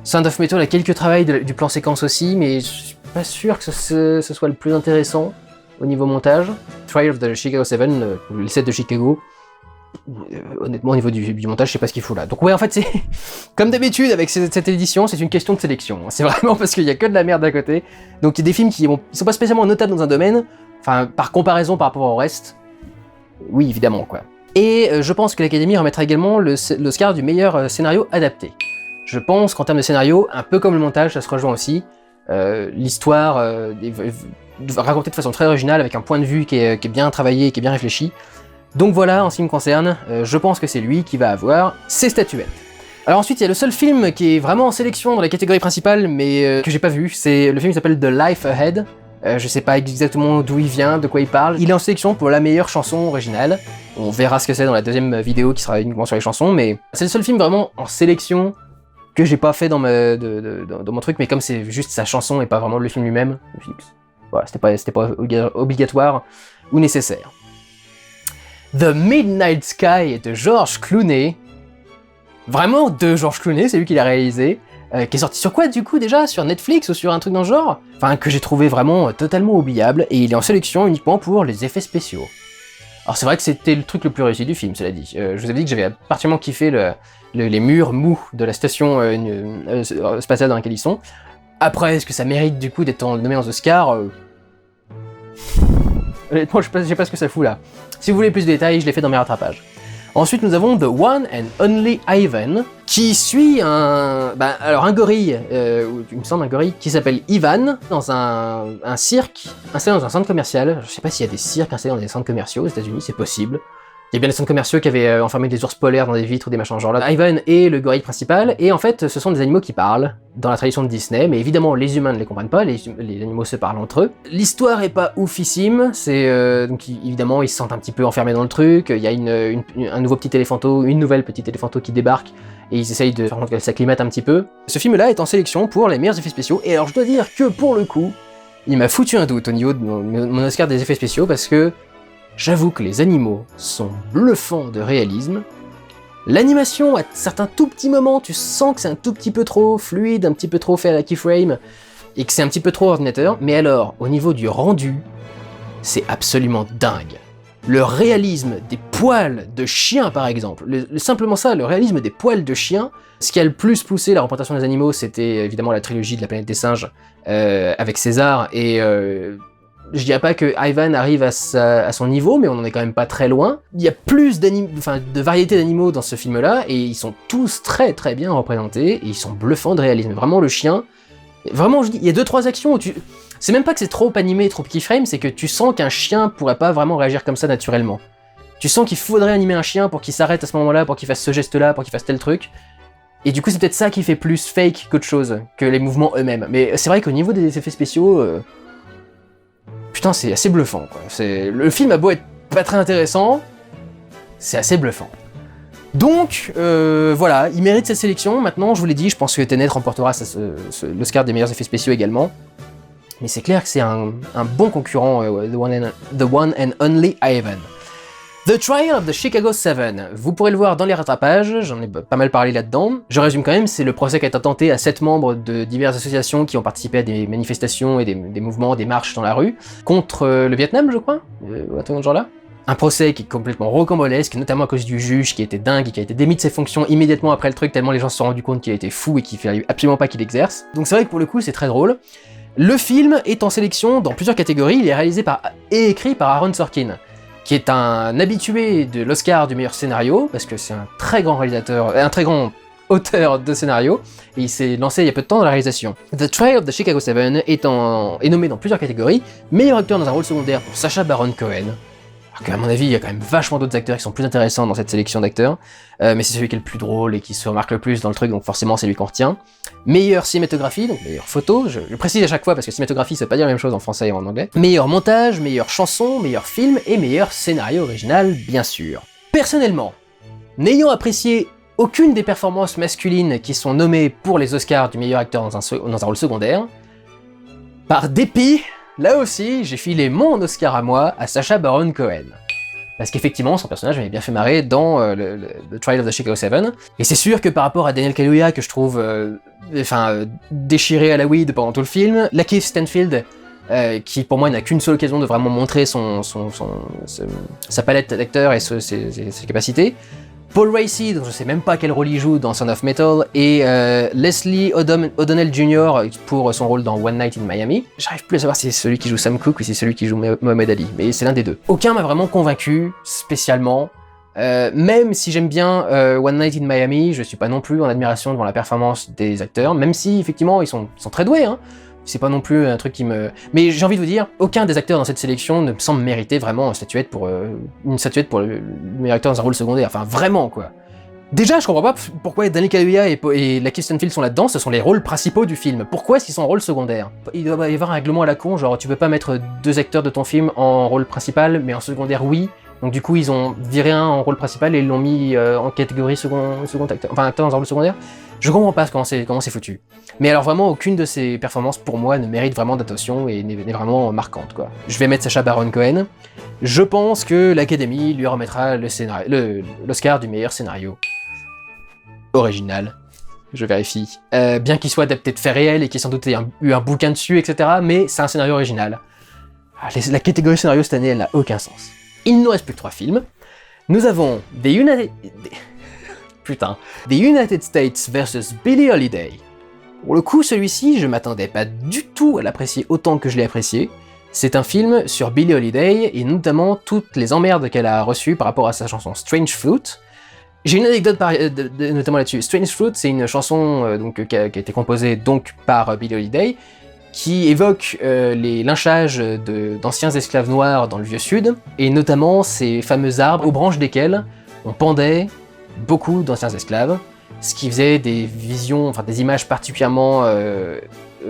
Sound of Metal a quelques travails du plan séquence aussi, mais je suis pas sûr que ce soit le plus intéressant au niveau montage. Trial of the Chicago 7, le set de Chicago, honnêtement au niveau du montage, je sais pas ce qu'il faut là. Donc ouais, en fait c'est comme d'habitude avec cette édition, c'est une question de sélection. C'est vraiment parce qu'il y a que de la merde à côté. Donc il y a des films qui sont pas spécialement notables dans un domaine, enfin par comparaison par rapport au reste, oui évidemment quoi. Et je pense que l'Académie remettra également l'Oscar du meilleur scénario adapté. Je pense qu'en termes de scénario, un peu comme le montage, ça se rejoint aussi. L'histoire racontée de façon très originale, avec un point de vue qui est bien travaillé, qui est bien réfléchi. Donc voilà, en ce qui me concerne, je pense que c'est lui qui va avoir ces statuettes. Alors ensuite, il y a le seul film qui est vraiment en sélection dans la catégorie principale, mais que j'ai pas vu, c'est le film qui s'appelle The Life Ahead. Je sais pas exactement d'où il vient, de quoi il parle. Il est en sélection pour la meilleure chanson originale. On verra ce que c'est dans la deuxième vidéo qui sera uniquement sur les chansons, mais c'est le seul film vraiment en sélection que j'ai pas fait dans mon truc, mais comme c'est juste sa chanson et pas vraiment le film lui-même, voilà, c'était pas obligatoire ou nécessaire. The Midnight Sky de George Clooney. Vraiment de George Clooney, c'est lui qui l'a réalisé. Qui est sorti sur quoi du coup déjà? Sur Netflix ou sur un truc dans le genre? Enfin, que j'ai trouvé vraiment totalement oubliable, et il est en sélection uniquement pour les effets spéciaux. Alors c'est vrai que c'était le truc le plus réussi du film, cela dit. Je vous avais dit que j'avais particulièrement kiffé les murs mous de la station spatiale dans laquelle ils sont. Après, est-ce que ça mérite du coup d'être nommé aux Oscars? Honnêtement, je sais pas ce que ça fout là. Si vous voulez plus de détails, je l'ai fait dans mes rattrapages. Ensuite, nous avons The One and Only Ivan, qui suit un gorille, il me semble un gorille, qui s'appelle Ivan, dans un cirque, installé dans un centre commercial. Je sais pas s'il y a des cirques installés dans des centres commerciaux aux États-Unis, c'est possible. Il y a bien des centres commerciaux qui avaient enfermé des ours polaires dans des vitres ou des machins genre là. Ivan est le gorille principal, et en fait, ce sont des animaux qui parlent, dans la tradition de Disney, mais évidemment, les humains ne les comprennent pas, les animaux se parlent entre eux. L'histoire est pas oufissime, donc évidemment, ils se sentent un petit peu enfermés dans le truc, il y a un nouveau petit éléphanto, une nouvelle petite éléphanto qui débarque, et ils essayent de faire en sorte qu'elle s'acclimate un petit peu. Ce film-là est en sélection pour les meilleurs effets spéciaux, et alors je dois dire que pour le coup, il m'a foutu un doute au niveau de mon Oscar des effets spéciaux, parce que j'avoue que les animaux sont bluffants de réalisme. L'animation, à certains tout petits moments, tu sens que c'est un tout petit peu trop fluide, un petit peu trop fait à la keyframe, et que c'est un petit peu trop ordinateur, mais alors, au niveau du rendu, c'est absolument dingue. Le réalisme des poils de chien, par exemple, simplement ça, le réalisme des poils de chien, ce qui a le plus poussé la représentation des animaux, c'était évidemment la trilogie de la planète des singes, avec César, et je dirais pas que Ivan arrive à son niveau, mais on en est quand même pas très loin. Il y a plus de variété d'animaux dans ce film-là, et ils sont tous très très bien représentés, et ils sont bluffants de réalisme. Vraiment, le chien... Vraiment, je dis, il y a 2-3 actions où c'est même pas que c'est trop animé, trop keyframe, c'est que tu sens qu'un chien pourrait pas vraiment réagir comme ça naturellement. Tu sens qu'il faudrait animer un chien pour qu'il s'arrête à ce moment-là, pour qu'il fasse ce geste-là, pour qu'il fasse tel truc. Et du coup, c'est peut-être ça qui fait plus fake qu'autre chose, que les mouvements eux-mêmes. Mais c'est vrai qu'au niveau des effets spéciaux... Putain, c'est assez bluffant, quoi. Le film a beau être pas très intéressant, c'est assez bluffant. Donc, voilà, il mérite cette sélection. Maintenant, je vous l'ai dit, je pense que Tenet remportera l'Oscar des meilleurs effets spéciaux également. Mais c'est clair que c'est un bon concurrent, The One and Only Ivan. The Trial of the Chicago 7, vous pourrez le voir dans les rattrapages, j'en ai pas mal parlé là-dedans. Je résume quand même, c'est le procès qui a été tenté à 7 membres de diverses associations qui ont participé à des manifestations et des mouvements, des marches dans la rue, contre le Vietnam, je crois, ou un truc dans ce genre-là. Un procès qui est complètement rocambolesque, notamment à cause du juge qui était dingue et qui a été démis de ses fonctions immédiatement après le truc, tellement les gens se sont rendus compte qu'il a été fou et qu'il fallait absolument pas qu'il exerce. Donc c'est vrai que pour le coup, c'est très drôle. Le film est en sélection dans plusieurs catégories, il est réalisé et écrit par Aaron Sorkin, qui est un habitué de l'Oscar du meilleur scénario, parce que c'est un très grand réalisateur, un très grand auteur de scénario, et il s'est lancé il y a peu de temps dans la réalisation. The Trial of the Chicago 7 est nommé dans plusieurs catégories, meilleur acteur dans un rôle secondaire pour Sacha Baron Cohen, alors qu'à mon avis, il y a quand même vachement d'autres acteurs qui sont plus intéressants dans cette sélection d'acteurs, mais c'est celui qui est le plus drôle et qui se remarque le plus dans le truc, donc forcément c'est lui qu'on retient. Meilleure cinématographie, donc meilleure photo, je précise à chaque fois parce que cinématographie ça veut pas dire la même chose en français et en anglais. Meilleur montage, meilleure chanson, meilleur film et meilleur scénario original, bien sûr. Personnellement, n'ayant apprécié aucune des performances masculines qui sont nommées pour les Oscars du meilleur acteur dans un rôle secondaire, par dépit, là aussi, j'ai filé mon Oscar à moi, à Sacha Baron Cohen. Parce qu'effectivement, son personnage m'avait bien fait marrer dans The Trial of the Chicago 7. Et c'est sûr que par rapport à Daniel Kaluuya, que je trouve déchiré à la weed pendant tout le film, Lakeith Stanfield, qui pour moi n'a qu'une seule occasion de vraiment montrer sa palette d'acteurs et ses capacités, Paul Raci, dont je sais même pas quel rôle il joue dans Son of Metal, et Leslie O'Donnell Jr. pour son rôle dans One Night in Miami. J'arrive plus à savoir si c'est celui qui joue Sam Cooke ou si c'est celui qui joue Mohamed Ali, mais c'est l'un des deux. Aucun m'a vraiment convaincu, spécialement. Même si j'aime bien One Night in Miami, je suis pas non plus en admiration devant la performance des acteurs, même si effectivement ils sont très doués, hein. C'est pas non plus un truc qui me... Mais j'ai envie de vous dire, aucun des acteurs dans cette sélection ne me semble mériter vraiment une statuette pour le meilleur acteur dans un rôle secondaire. Enfin, vraiment, quoi. Déjà, je comprends pas pourquoi Daniel Kaluuya et Lakeith Stanfield sont là-dedans, ce sont les rôles principaux du film. Pourquoi est-ce qu'ils sont en rôle secondaire? Il doit y avoir un règlement à la con, genre tu peux pas mettre 2 acteurs de ton film en rôle principal, mais en secondaire, oui. Donc du coup, ils ont viré un en rôle principal et ils l'ont mis en catégorie second acteur, enfin acteur dans un rôle secondaire. Je comprends pas comment c'est foutu. Mais alors vraiment, aucune de ces performances, pour moi, ne mérite vraiment d'attention et n'est vraiment marquante, quoi. Je vais mettre Sacha Baron Cohen. Je pense que l'Académie lui remettra l'Oscar du meilleur scénario original. Je vérifie. Bien qu'il soit adapté de faits réels et qu'il y ait sans doute eu un bouquin dessus, etc. Mais c'est un scénario original. La catégorie scénario cette année, elle n'a aucun sens. Il nous reste plus que 3 films. Nous avons The United States vs Billie Holiday. Pour le coup, celui-ci, je m'attendais pas du tout à l'apprécier autant que je l'ai apprécié. C'est un film sur Billie Holiday et notamment toutes les emmerdes qu'elle a reçues par rapport à sa chanson Strange Fruit. J'ai une anecdote notamment là-dessus. Strange Fruit, c'est une chanson qui a été composée donc par Billie Holiday, qui évoque les lynchages d'anciens esclaves noirs dans le Vieux Sud, et notamment ces fameux arbres aux branches desquels on pendait beaucoup d'anciens esclaves, ce qui faisait des visions, enfin des images particulièrement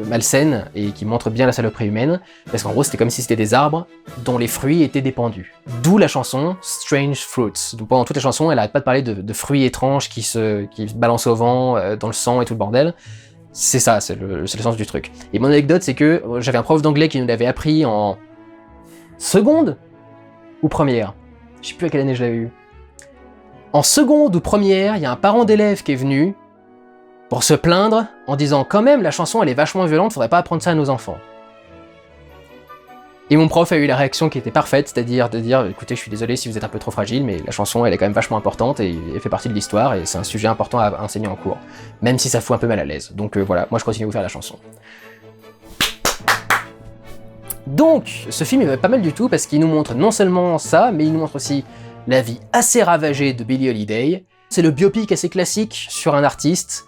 malsaines et qui montrent bien la saloperie humaine, parce qu'en gros c'était comme si c'était des arbres dont les fruits étaient dépendus. D'où la chanson Strange Fruits. Donc pendant toute la chanson, elle arrête pas de parler de fruits étranges qui se balancent au vent, dans le sang et tout le bordel. C'est ça, c'est le sens du truc. Et mon anecdote, c'est que j'avais un prof d'anglais qui nous l'avait appris en seconde ou première. Je sais plus à quelle année je l'avais eu. En seconde ou première, il y a un parent d'élève qui est venu pour se plaindre en disant quand même la chanson elle est vachement violente, faudrait pas apprendre ça à nos enfants. Et mon prof a eu la réaction qui était parfaite, c'est-à-dire de dire écoutez, je suis désolé si vous êtes un peu trop fragile, mais la chanson elle est quand même vachement importante et elle fait partie de l'histoire et c'est un sujet important à enseigner en cours, même si ça fout un peu mal à l'aise. Donc voilà, moi je continue à vous faire la chanson. Donc, ce film est pas mal du tout parce qu'il nous montre non seulement ça, mais il nous montre aussi la vie assez ravagée de Billie Holiday. C'est le biopic assez classique sur un artiste,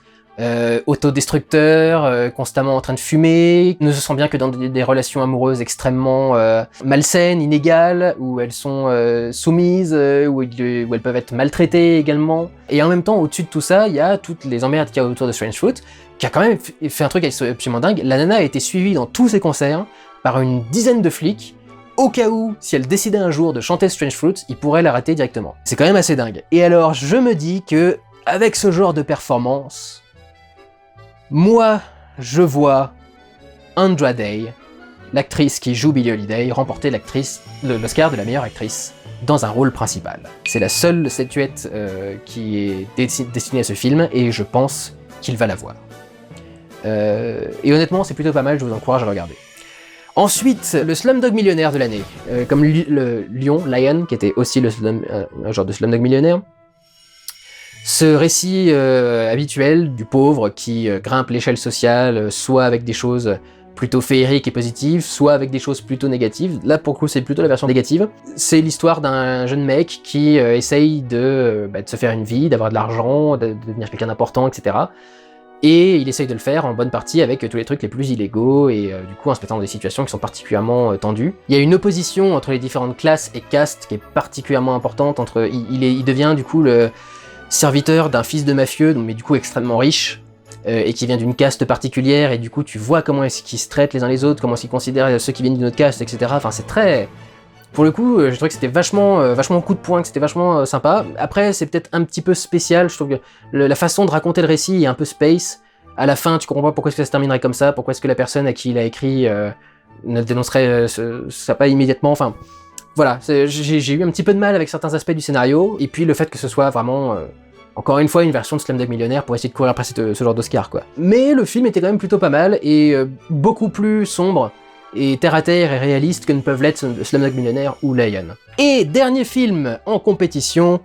autodestructeur, constamment en train de fumer, ne se sent bien que dans des relations amoureuses extrêmement malsaines, inégales, où elles sont soumises, où elles peuvent être maltraitées également. Et en même temps, au-dessus de tout ça, il y a toutes les emmerdes qu'il y a autour de Strange Fruit, qui a quand même fait un truc absolument dingue. La nana a été suivie dans tous ses concerts par une dizaine de flics, au cas où, si elle décidait un jour de chanter Strange Fruit, ils pourraient l'arrêter directement. C'est quand même assez dingue. Et alors, je me dis que, avec ce genre de performance, moi, je vois Andra Day, l'actrice qui joue Billie Holiday, remporter l'Oscar de la meilleure actrice dans un rôle principal. C'est la seule statuette qui est destinée à ce film, et je pense qu'il va l'avoir. Et honnêtement, c'est plutôt pas mal, je vous encourage à regarder. Ensuite, le Slumdog Millionnaire de l'année, comme le Lion, qui était aussi un genre de Slumdog Millionnaire. Ce récit habituel du pauvre qui grimpe l'échelle sociale, soit avec des choses plutôt féeriques et positives, soit avec des choses plutôt négatives. Là, pour le coup, c'est plutôt la version négative. C'est l'histoire d'un jeune mec qui essaye de se faire une vie, d'avoir de l'argent, de devenir quelqu'un d'important, etc. Et il essaye de le faire en bonne partie avec tous les trucs les plus illégaux et du coup en se mettant dans des situations qui sont particulièrement tendues. Il y a une opposition entre les différentes classes et castes qui est particulièrement importante. Il devient du coup le serviteur d'un fils de mafieux, mais du coup extrêmement riche, et qui vient d'une caste particulière, et du coup tu vois comment est-ce qu'ils se traitent les uns les autres, comment est-ce qu'ils considèrent ceux qui viennent d'une autre caste, etc. Enfin c'est très... Pour le coup, je trouvais que c'était vachement coup de poing, que c'était vachement sympa. Après, c'est peut-être un petit peu spécial, je trouve que la façon de raconter le récit est un peu space. À la fin, tu comprends pas pourquoi est-ce que ça se terminerait comme ça, pourquoi est-ce que la personne à qui il a écrit ne dénoncerait ça pas immédiatement, enfin... Voilà, j'ai eu un petit peu de mal avec certains aspects du scénario, et puis le fait que ce soit vraiment, encore une fois, une version de Slumdog Millionnaire pour essayer de courir après ce genre d'Oscar, quoi. Mais le film était quand même plutôt pas mal, et beaucoup plus sombre, et terre-à-terre et réaliste que ne peuvent l'être Slumdog Millionnaire ou Lion. Et dernier film en compétition,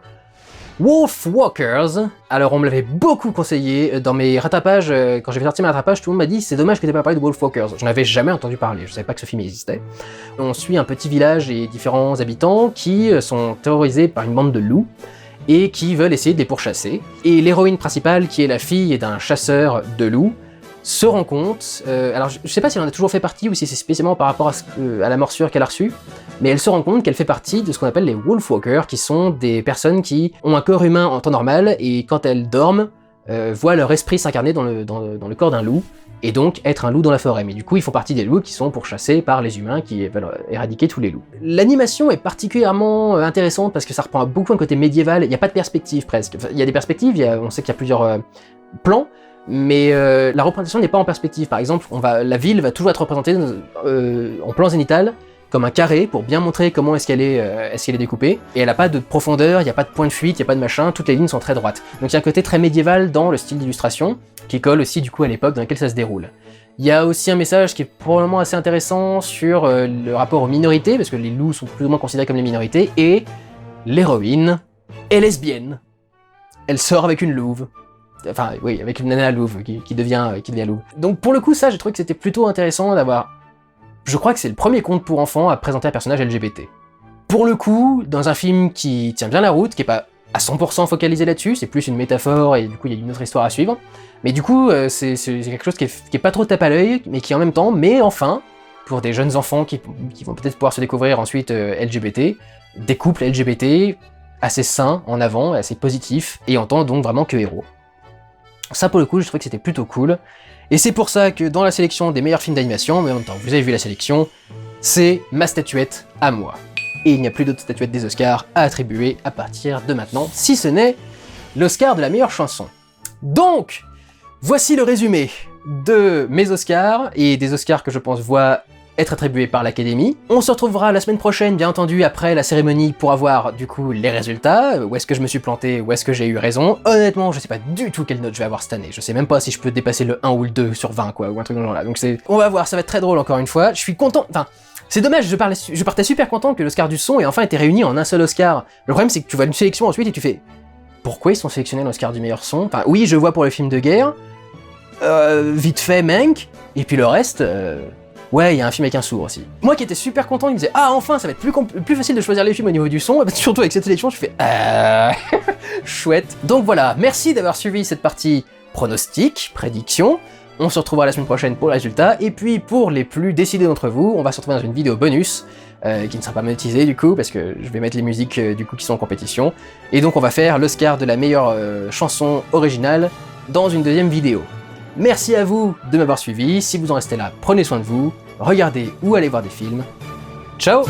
Wolfwalkers. Alors on me l'avait beaucoup conseillé dans mes rattrapages, quand j'avais sorti mes rattrapages, tout le monde m'a dit c'est dommage que t'aies pas parlé de Wolfwalkers. Je n'avais jamais entendu parler, je savais pas que ce film existait. On suit un petit village et différents habitants qui sont terrorisés par une bande de loups et qui veulent essayer de les pourchasser. Et l'héroïne principale, qui est la fille d'un chasseur de loups, se rend compte, alors je sais pas si elle en a toujours fait partie ou si c'est spécialement par rapport à la morsure qu'elle a reçue, mais elle se rend compte qu'elle fait partie de ce qu'on appelle les Wolfwalkers, qui sont des personnes qui ont un corps humain en temps normal et quand elles dorment, voient leur esprit s'incarner dans le corps d'un loup, et donc être un loup dans la forêt. Mais du coup, ils font partie des loups qui sont pourchassés par les humains qui veulent éradiquer tous les loups. L'animation est particulièrement intéressante parce que ça reprend beaucoup un côté médiéval, il n'y a pas de perspective presque. Enfin, il y a des perspectives, on sait qu'il y a plusieurs plans, mais la représentation n'est pas en perspective. Par exemple, la ville va toujours être représentée en plan zénital, comme un carré, pour bien montrer comment est-ce qu'elle est découpée, et elle n'a pas de profondeur, il n'y a pas de point de fuite, il n'y a pas de machin, toutes les lignes sont très droites. Donc il y a un côté très médiéval dans le style d'illustration, qui colle aussi du coup à l'époque dans laquelle ça se déroule. Il y a aussi un message qui est probablement assez intéressant sur le rapport aux minorités, parce que les loups sont plus ou moins considérés comme les minorités, et l'héroïne est lesbienne. Elle sort avec une louve. Enfin oui, avec une nana louve qui devient louve. Donc pour le coup ça, j'ai trouvé que c'était plutôt intéressant d'avoir... Je crois que c'est le premier conte pour enfants à présenter un personnage LGBT. Pour le coup, dans un film qui tient bien la route, qui est pas à 100% focalisé là-dessus, c'est plus une métaphore et du coup il y a une autre histoire à suivre, mais du coup c'est quelque chose qui est pas trop tape à l'œil, mais qui en même temps, mais enfin, pour des jeunes enfants qui vont peut-être pouvoir se découvrir ensuite LGBT, des couples LGBT assez sains en avant, assez positifs, et en tant donc vraiment que héros. Ça pour le coup, je trouvais que c'était plutôt cool. Et c'est pour ça que dans la sélection des meilleurs films d'animation, mais en même temps, vous avez vu la sélection, c'est ma statuette à moi. Et il n'y a plus d'autres statuettes des Oscars à attribuer à partir de maintenant, si ce n'est l'Oscar de la meilleure chanson. Donc, voici le résumé de mes Oscars, et des Oscars que je pense voient être attribués par l'Académie. On se retrouvera la semaine prochaine, bien entendu, après la cérémonie, pour avoir, du coup, les résultats, où est-ce que je me suis planté, où est-ce que j'ai eu raison. Honnêtement, je sais pas du tout quelle note je vais avoir cette année, je sais même pas si je peux dépasser le 1 ou le 2 sur 20, quoi, ou un truc dans le genre là, donc on va voir, ça va être très drôle encore une fois, je suis content, enfin... C'est dommage, je partais super content que l'Oscar du son ait enfin été réuni en un seul Oscar. Le problème c'est que tu vois une sélection ensuite et tu fais... Pourquoi ils sont sélectionnés l'Oscar du meilleur son? Enfin oui, je vois pour le film de guerre, vite fait Mank, et puis le reste... Ouais, il y a un film avec un sourd aussi. Moi qui étais super content, il me disait « Ah, enfin, ça va être plus facile de choisir les films au niveau du son », surtout avec cette sélection, je fais « Chouette ». Donc voilà, merci d'avoir suivi cette partie pronostic, prédiction. On se retrouvera la semaine prochaine pour le résultat, et puis pour les plus décidés d'entre vous, on va se retrouver dans une vidéo bonus, qui ne sera pas monétisée du coup, parce que je vais mettre les musiques du coup qui sont en compétition, et donc on va faire l'Oscar de la meilleure chanson originale dans une deuxième vidéo. Merci à vous de m'avoir suivi, si vous en restez là, prenez soin de vous, regardez ou allez voir des films. Ciao!